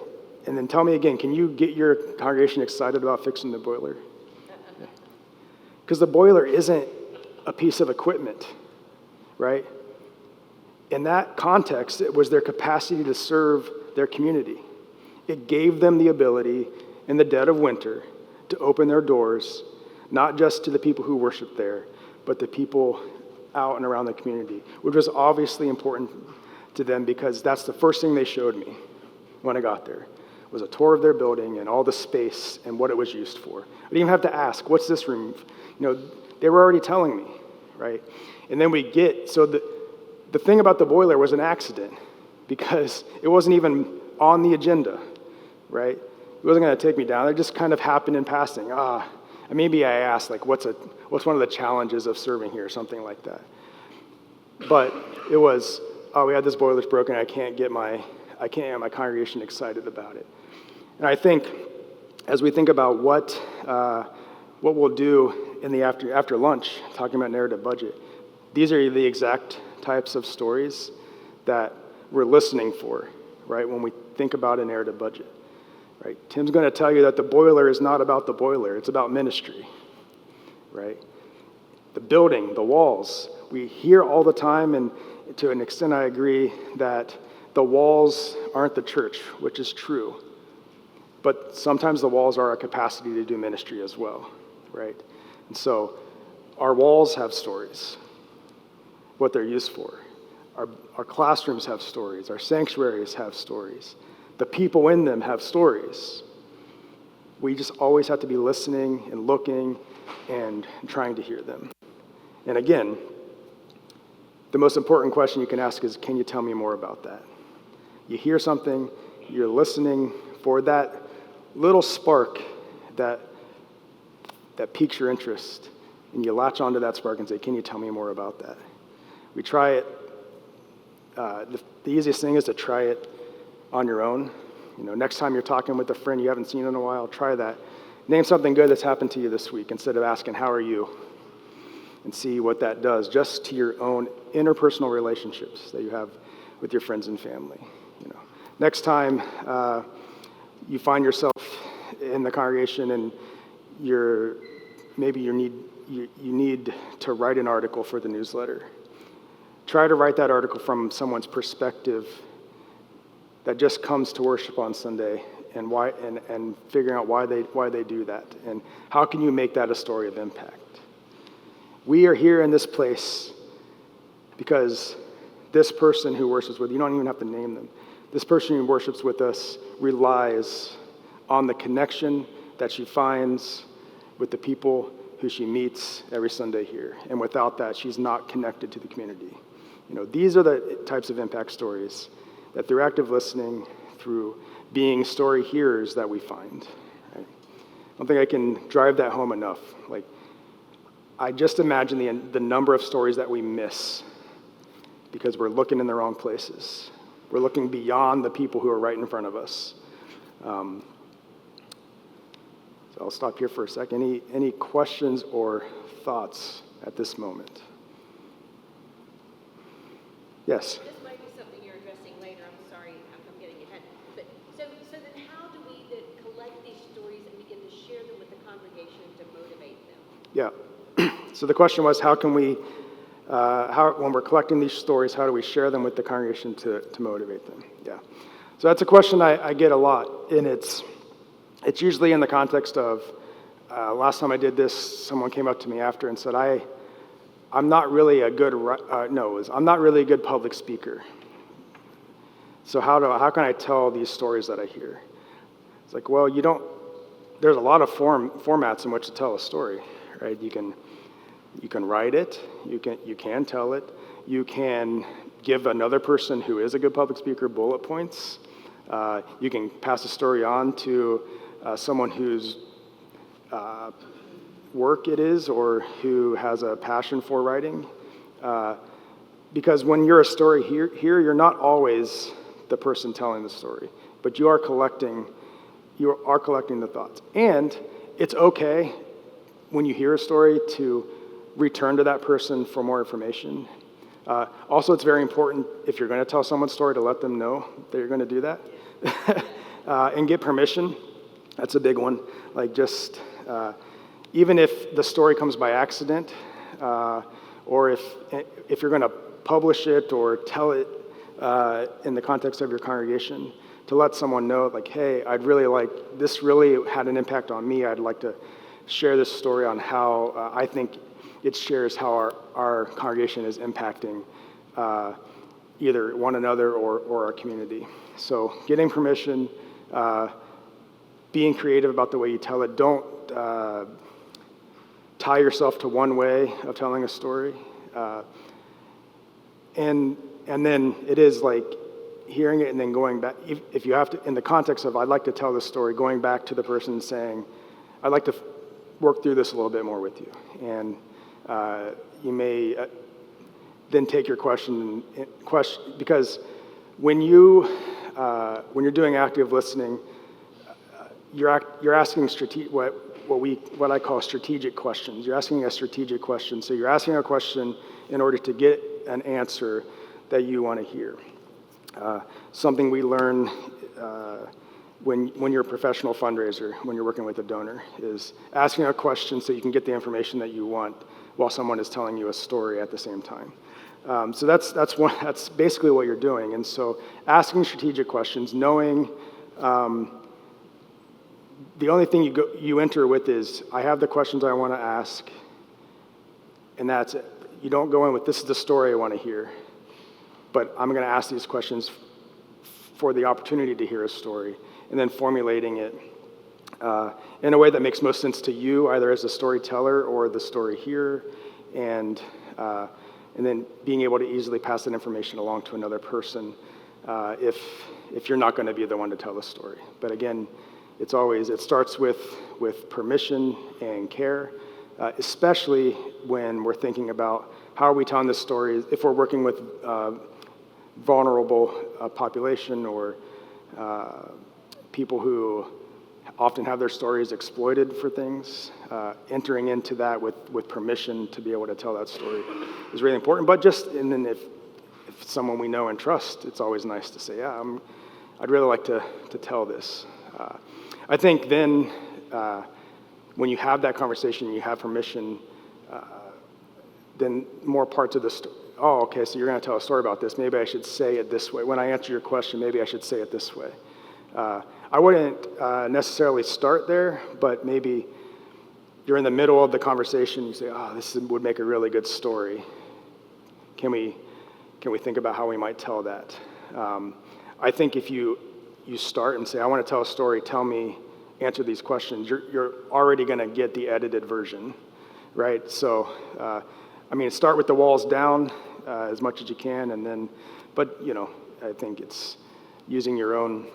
and then tell me again, can you get your congregation excited about fixing the boiler? Because the boiler isn't a piece of equipment, right? In that context, it was their capacity to serve their community. It gave them the ability in the dead of winter to open their doors, not just to the people who worship there, but the people out and around the community, which was obviously important to them because that's the first thing they showed me when I got there, was a tour of their building and all the space and what it was used for. I didn't even have to ask, what's this room? They were already telling me, right? And then so the thing about the boiler was an accident because it wasn't even on the agenda, right? It wasn't going to take me down. It just kind of happened in passing. Maybe I asked, like, what's one of the challenges of serving here, something like that. But it was, we had this boiler's broken. I can't get my congregation excited about it. And I think as we think about what we'll do in the after lunch, talking about narrative budget, These are the exact types of stories that we're listening for, right, when we think about a narrative budget, right? Tim's going to tell you that the boiler is not about the boiler, it's about ministry, right? The building, the walls, we hear all the time, and to an extent I agree that the walls aren't the church, which is true. But sometimes the walls are our capacity to do ministry as well, right? And so our walls have stories, what they're used for. Our classrooms have stories. Our sanctuaries have stories. The people in them have stories. We just always have to be listening and looking and trying to hear them. And again, the most important question you can ask is, can you tell me more about that? You hear something, you're listening for that little spark that piques your interest, and you latch onto that spark and say, can you tell me more about that? We try it. The easiest thing is to try it on your own. Next time you're talking with a friend you haven't seen in a while, try that. Name something good that's happened to you this week instead of asking, how are you? And see what that does just to your own interpersonal relationships that you have with your friends and family. Next time you find yourself in the congregation and you need to write an article for the newsletter. Try to write that article from someone's perspective that just comes to worship on Sunday, and why, and figuring out why they do that, and how can you make that a story of impact. We are here in this place because this person who worships with you don't even have to name them. This person who worships with us relies on the connection that she finds with the people who she meets every Sunday here. And without that, she's not connected to the community. These are the types of impact stories that through active listening, through being story hearers, that we find. Right? I don't think I can drive that home enough. I just imagine the number of stories that we miss because we're looking in the wrong places. We're looking beyond the people who are right in front of us. So I'll stop here for a second. Any questions or thoughts at this moment? Yes? This might be something you're addressing later. I'm sorry, I'm getting ahead. But so then how do we then collect these stories and begin to share them with the congregation to motivate them? Yeah. So the question was, how can we, when we're collecting these stories, how do we share them with the congregation to motivate them? Yeah. So that's a question I get a lot, and it's usually in the context of, last time I did this, someone came up to me after and said, I'm not really a good, I'm not really a good public speaker. So how can I tell these stories that I hear? It's like, well, there's a lot of formats in which to tell a story, right? You can write it, you can tell it, you can give another person who is a good public speaker bullet points. You can pass a story on to someone whose work it is or who has a passion for writing. Because when you're a story here, you're not always the person telling the story, but you are collecting the thoughts. And it's okay when you hear a story to return to that person for more information. Also, it's very important if you're going to tell someone's story to let them know that you're going to do that. And get permission. That's a big one. Even if the story comes by accident, or if you're going to publish it or tell it in the context of your congregation, to let someone know, hey, this really had an impact on me. I'd like to share this story on how I think it shares how our congregation is impacting either one another or our community. So getting permission, being creative about the way you tell it. Don't tie yourself to one way of telling a story. And then it is hearing it and then going back, if you have to, in the context of I'd like to tell this story, going back to the person and saying, I'd like to work through this a little bit more with you. And you may then take your question, because when you're doing active listening, you're asking what I call strategic questions. You're asking a strategic question. So you're asking a question in order to get an answer that you want to hear. Something we learn when you're a professional fundraiser, when you're working with a donor, is asking a question so you can get the information that you want while someone is telling you a story at the same time. So that's basically what you're doing. And so asking strategic questions, knowing the only thing you enter with is, I have the questions I want to ask, and that's it. You don't go in with, this is the story I want to hear, but I'm going to ask these questions for the opportunity to hear a story, and then formulating it in a way that makes most sense to you, either as a storyteller or the story here, and then being able to easily pass that information along to another person if you're not going to be the one to tell the story. But again, it starts with permission and care, especially when we're thinking about how are we telling this story, if we're working with vulnerable population or people who often have their stories exploited for things. Entering into that with permission to be able to tell that story is really important. But and then if someone we know and trust, it's always nice to say, yeah, I'd really like to tell this. I think then when you have that conversation, you have permission, then more parts of the story. Oh, okay, so you're going to tell a story about this. Maybe I should say it this way. When I answer your question, maybe I should say it this way. I wouldn't necessarily start there, but maybe you're in the middle of the conversation. You say, this would make a really good story. Can we think about how we might tell that? I think if you start and say, I want to tell a story, answer these questions, you're already going to get the edited version, right? So, start with the walls down as much as you can, and then, but I think it's using your own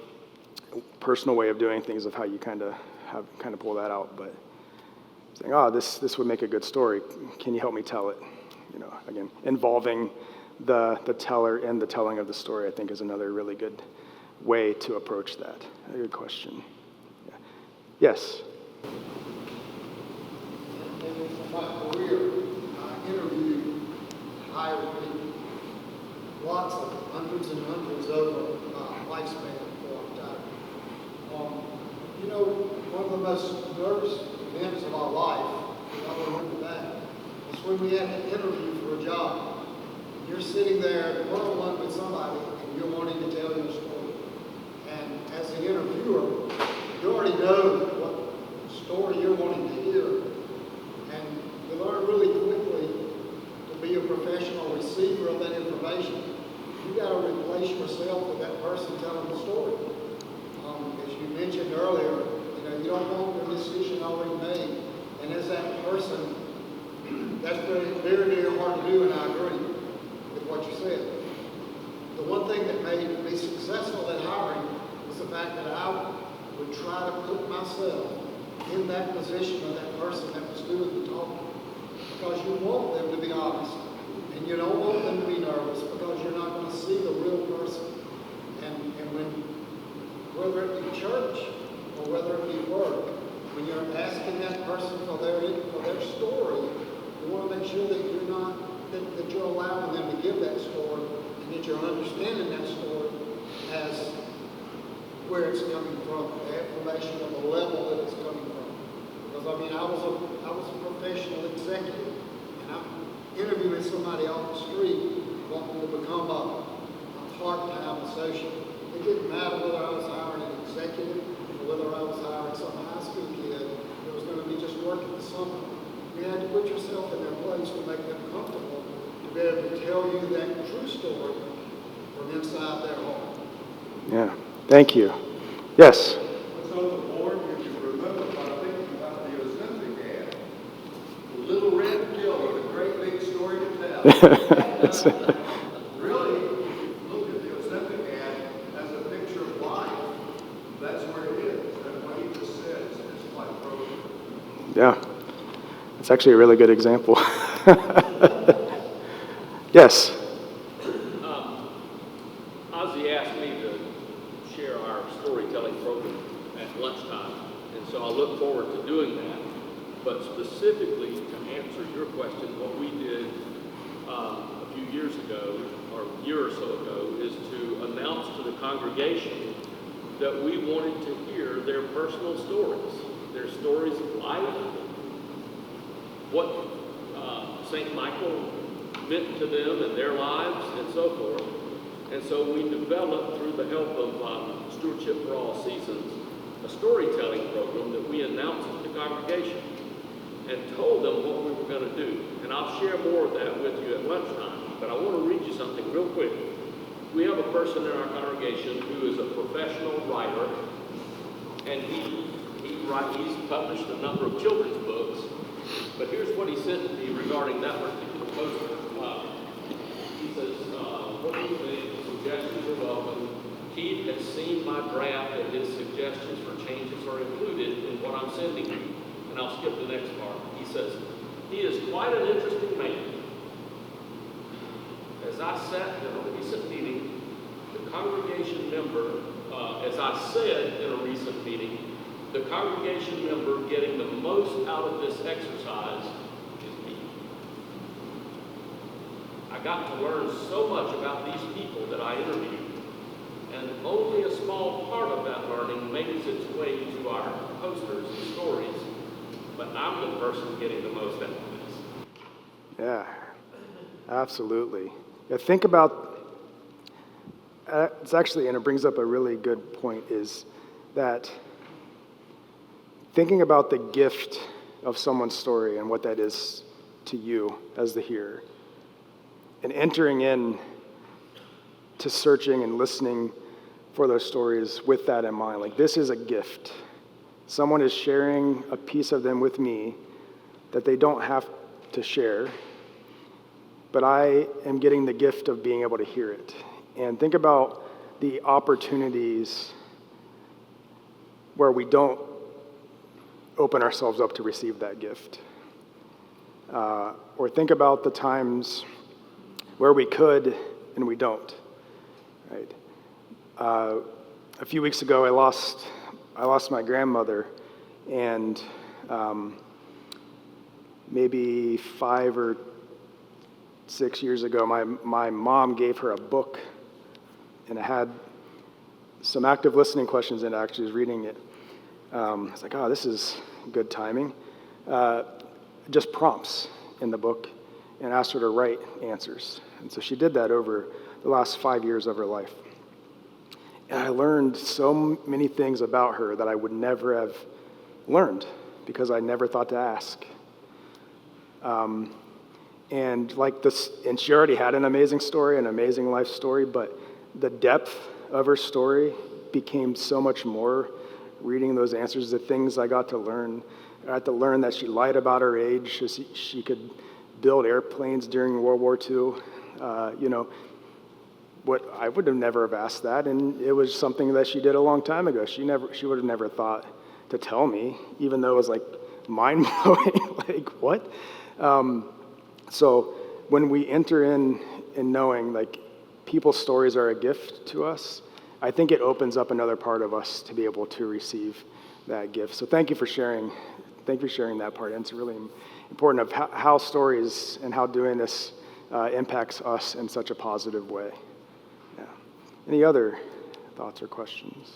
personal way of doing things of how you kind of pull that out. But saying, this would make a good story. Can you help me tell it? Again, involving the teller and the telling of the story, I think, is another really good way to approach that. A good question. Yeah. Yes. In my career, I interviewed, hired people, lots of hundreds and hundreds over lifespan for a time. One of the most nervous events of our life, I remember that, was when we had to interview for a job. You're sitting there one-on-one with somebody, and you're wanting to tell your story. And as an interviewer, you already know what story you're wanting to hear. And you learn really quickly to be a professional receiver of that information. You got to replace yourself with that person telling the story. As you mentioned earlier, you don't want the decision already made. And as that person, that's very, very, very hard to do, and I agree with what you said. The one thing that made me successful at hiring was the fact that I would try to put myself in that position of that person that was doing the talking. Because you want them to be honest, and you don't want them to be nervous because you're not going to see the real person. And whether it be church or whether it be work, when you're asking that person for their story, you want to make sure that you're allowing them to give that story, and that you're understanding that story as where it's coming from, the information of the level that it's coming from. Because I was a professional executive, and I'm interviewing somebody off the street wanting to become a part-time associate. It didn't matter whether I was hiring an executive or whether I was hiring some high school kid that was going to be just working the summer. You had to put yourself in their place to make them comfortable to be able to tell you that true story from inside their heart. Yeah. Thank you. Yes. What's on the board, if you remember, I think about the Ozempic ad. The little red pill with a great big story to tell. Really, if you look at the Ozempic ad as a picture of life, that's where it is. And what he just said is quite appropriate. Yeah. It's actually a really good example. Yes. Ozzy asked me to share our storytelling program at lunchtime, and So I look forward to doing that. But specifically, to answer your question, what we did a few years ago, or a year or so ago, is to announce to the congregation that we wanted to hear their personal stories, their stories of life, what St. Michael meant to them and their lives, and so forth. And so we developed, through the help of Stewardship for All Seasons, a storytelling program that we announced to the congregation and told them what we were going to do. And I'll share more of that with you at lunchtime, but I want to read you something real quick. We have a person in our congregation who is a professional writer, and he's published a number of children's books, but here's what he sent to me regarding that particular poster. He says, what do you think? Suggestions are welcome. Keith has seen my draft, and his suggestions for changes are included in what I'm sending you. And I'll skip the next part. He says, he is quite an interesting man. As I sat in a recent meeting, the congregation member, as I said in a recent meeting, the congregation member getting the most out of this exercise is me. I got to learn so much about these people that I interviewed, and only a small part of that learning makes its way to our posters and stories, but I'm the person getting the most out of this. Yeah, absolutely. Yeah, think about, it's actually, and it brings up a really good point, is that thinking about the gift of someone's story and what that is to you as the hearer, and entering in to searching and listening for those stories with that in mind. Like, this is a gift. Someone is sharing a piece of them with me that they don't have to share, but I am getting the gift of being able to hear it. And think about the opportunities where we don't open ourselves up to receive that gift. Or think about the times where we could and we don't, right? A few weeks ago, I lost my grandmother, and maybe 5 or 6 years ago, my mom gave her a book, and it had some active listening questions in it. Actually, was reading it. I was like, oh, this is good timing. Just prompts in the book, and asked her to write answers. And so she did that over the last 5 years of her life. And I learned so many things about her that I would never have learned because I never thought to ask. And like this, and she already had an amazing story, an amazing life story, but the depth of her story became so much more reading those answers, the things I got to learn. I had to learn that she lied about her age. She could build airplanes during World War II. What I would have never have asked that, and it was something that she did a long time ago. She would have never thought to tell me, even though it was like mind-blowing. Like, what? So when we enter in knowing like people's stories are a gift to us, I think it opens up another part of us to be able to receive that gift. So thank you for sharing. Thank you for sharing that part. And it's really important of how stories and how doing this impacts us in such a positive way. Yeah. Any other thoughts or questions?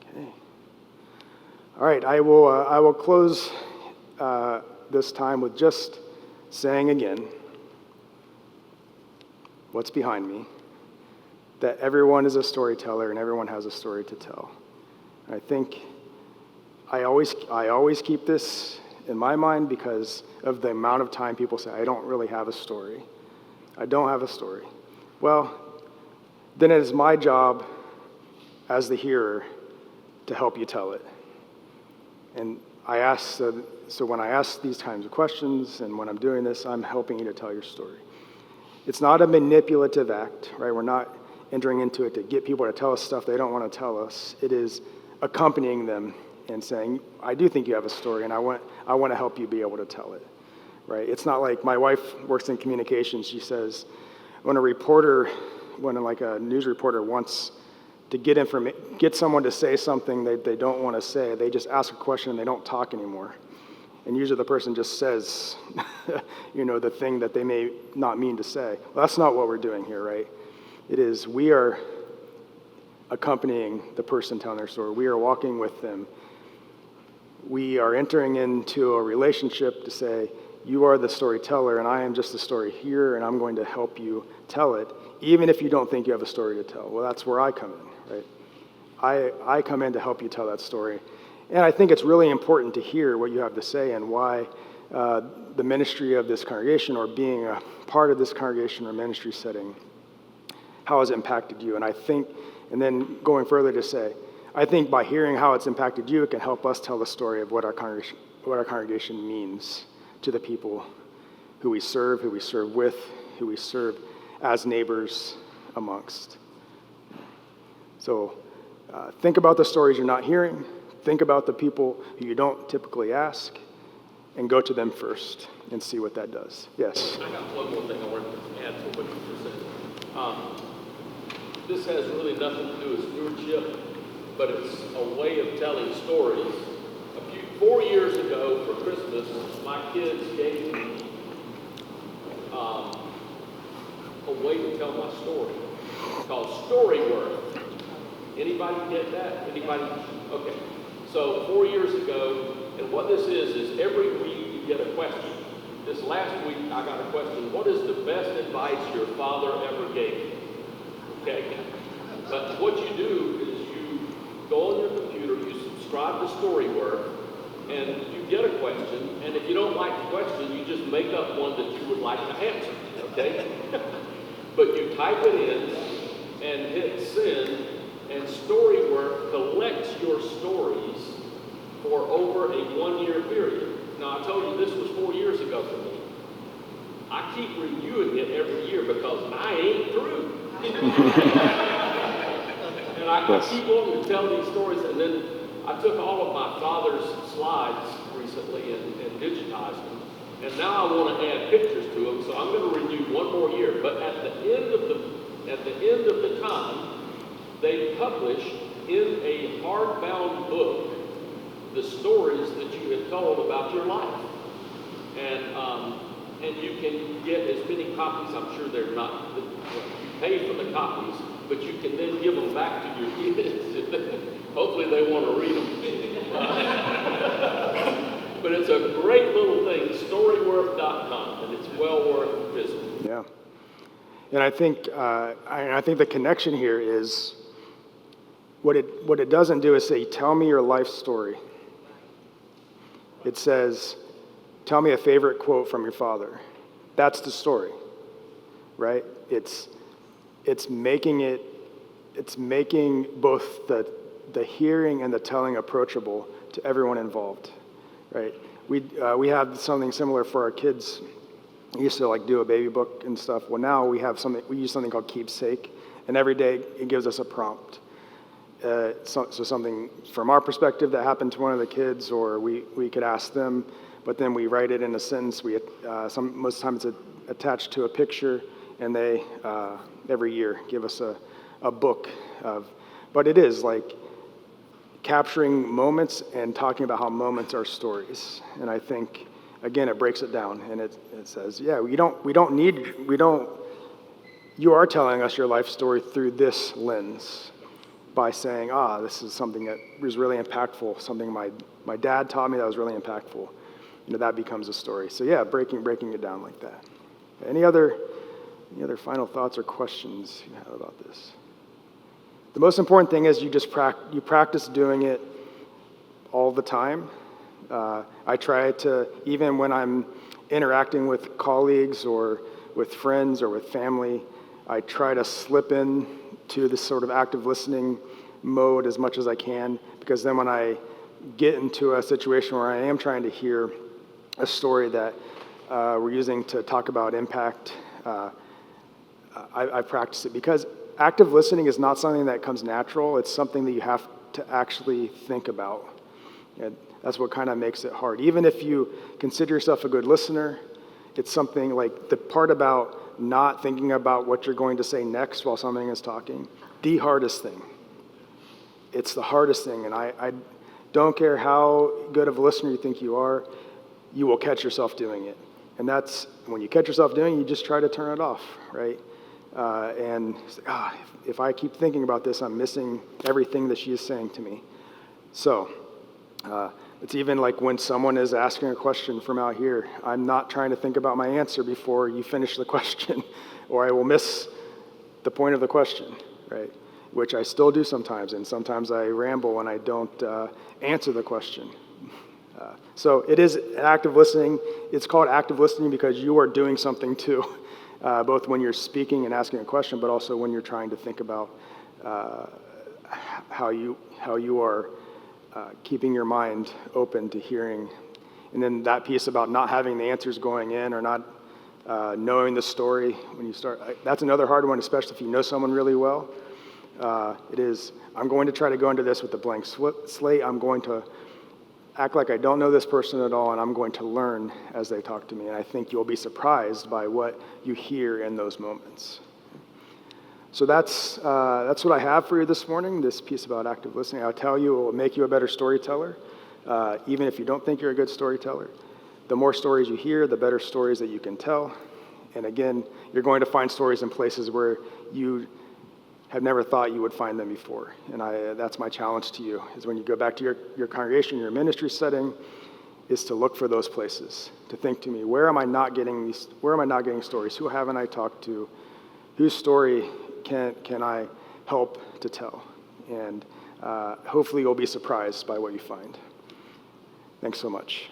Okay. All right. I will close this time with just saying again what's behind me, that everyone is a storyteller and everyone has a story to tell. And I think I always keep this in my mind because of the amount of time people say, I don't really have a story. I don't have a story. Well, then it is my job as the hearer to help you tell it. And I ask, so when I ask these kinds of questions and when I'm doing this, I'm helping you to tell your story. It's not a manipulative act, right? We're not entering into it to get people to tell us stuff they don't want to tell us. It is accompanying them and saying, I do think you have a story, and I want to help you be able to tell it, right? It's not like my wife works in communications. She says, when a news reporter wants to get someone to say something that they don't want to say. They just ask a question and they don't talk anymore. And usually the person just says, the thing that they may not mean to say. Well, that's not what we're doing here, right? It is, we are accompanying the person telling their story. We are walking with them. We are entering into a relationship to say, you are the storyteller, and I am just the story here, and I'm going to help you tell it, even if you don't think you have a story to tell. Well, that's where I come in, right? I come in to help you tell that story. And I think it's really important to hear what you have to say and why the ministry of this congregation, or being a part of this congregation or ministry setting, how has it impacted you. And I think, and then going further to say, I think by hearing how it's impacted you, it can help us tell the story of what our congregation means to the people who we serve with, who we serve as neighbors amongst. So think about the stories you're not hearing. Think about the people who you don't typically ask, and go to them first and see what that does. Yes? I got one more thing I wanted to add to what you just said. This has really nothing to do with stewardship, but it's a way of telling stories. 4 years ago for Christmas, my kids gave me a way to tell my story. It's called Storyworth. Anybody get that? Anybody? Okay. So 4 years ago, and what this is every week you get a question. This last week I got a question: what is the best advice your father ever gave you? Okay. But what you do is you go on your computer, you subscribe to Storyworth, and you get a question, and if you don't like the question, you just make up one that you would like to answer, okay? But you type it in and hit send, and Storyworth collects your stories for over a 1-year period. Now, I told you this was 4 years ago for me. I keep reviewing it every year because I ain't through. And I keep wanting to tell these stories, and then I took all of my father's slides recently and digitized them, and now I want to add pictures to them. So I'm going to renew 1 more year. But at the end of the time, they publish in a hardbound book the stories that you have told about your life, and you can get as many copies. I'm sure they're not. You pay for the copies, but you can then give them back to your kids. Hopefully they want to read them. But it's a great little thing, storyworth.com, and it's well worth visiting. Yeah. And I think the connection here is what it doesn't do is say, tell me your life story. It says, tell me a favorite quote from your father. That's the story, right? It's making both the hearing and the telling approachable to everyone involved, right? We have something similar for our kids. We used to do a baby book and stuff. Well, now we use something called Keepsake, and every day it gives us a prompt. So something from our perspective that happened to one of the kids, or we could ask them, but then we write it in a sentence. Most times it's attached to a picture, and they every year give us a book of. But it is capturing moments and talking about how moments are stories. And I think, again, it breaks it down, and it says, yeah, you are telling us your life story through this lens by saying, this is something that was really impactful, something my dad taught me that was really impactful. That becomes a story. So yeah, breaking it down like that. Any other final thoughts or questions you have about this? The most important thing is you practice doing it all the time. I try to, even when I'm interacting with colleagues or with friends or with family, I try to slip in to this sort of active listening mode as much as I can, because then when I get into a situation where I am trying to hear a story that we're using to talk about impact, I practice it, because active listening is not something that comes natural. It's something that you have to actually think about. And that's what kind of makes it hard. Even if you consider yourself a good listener, it's something like the part about not thinking about what you're going to say next while something is talking, the hardest thing it's the hardest thing, and I don't care how good of a listener you think you are, you will catch yourself doing it. And that's, when you catch yourself doing it, you just try to turn it off, right? And it's like, if I keep thinking about this, I'm missing everything that she is saying to me. So, it's even like when someone is asking a question from out here, I'm not trying to think about my answer before you finish the question, or I will miss the point of the question, right? Which I still do sometimes, and sometimes I ramble when I don't answer the question. So it is active listening. It's called active listening because you are doing something too, both when you're speaking and asking a question, but also when you're trying to think about how you are keeping your mind open to hearing. And then that piece about not having the answers going in or not knowing the story when you start, that's another hard one, especially if you know someone really well. It is, I'm going to try to go into this with a blank slate. I'm going to act like I don't know this person at all, and I'm going to learn as they talk to me. And I think you'll be surprised by what you hear in those moments. So that's what I have for you this morning, this piece about active listening. I'll tell you, it will make you a better storyteller, even if you don't think you're a good storyteller. The more stories you hear, the better stories that you can tell. And again, you're going to find stories in places where you have never thought you would find them before. And that's my challenge to you, is when you go back to your congregation, your ministry setting, is to look for those places, to think to me, where am I not getting stories? Who haven't I talked to? Whose story can I help to tell? And hopefully you'll be surprised by what you find. Thanks so much.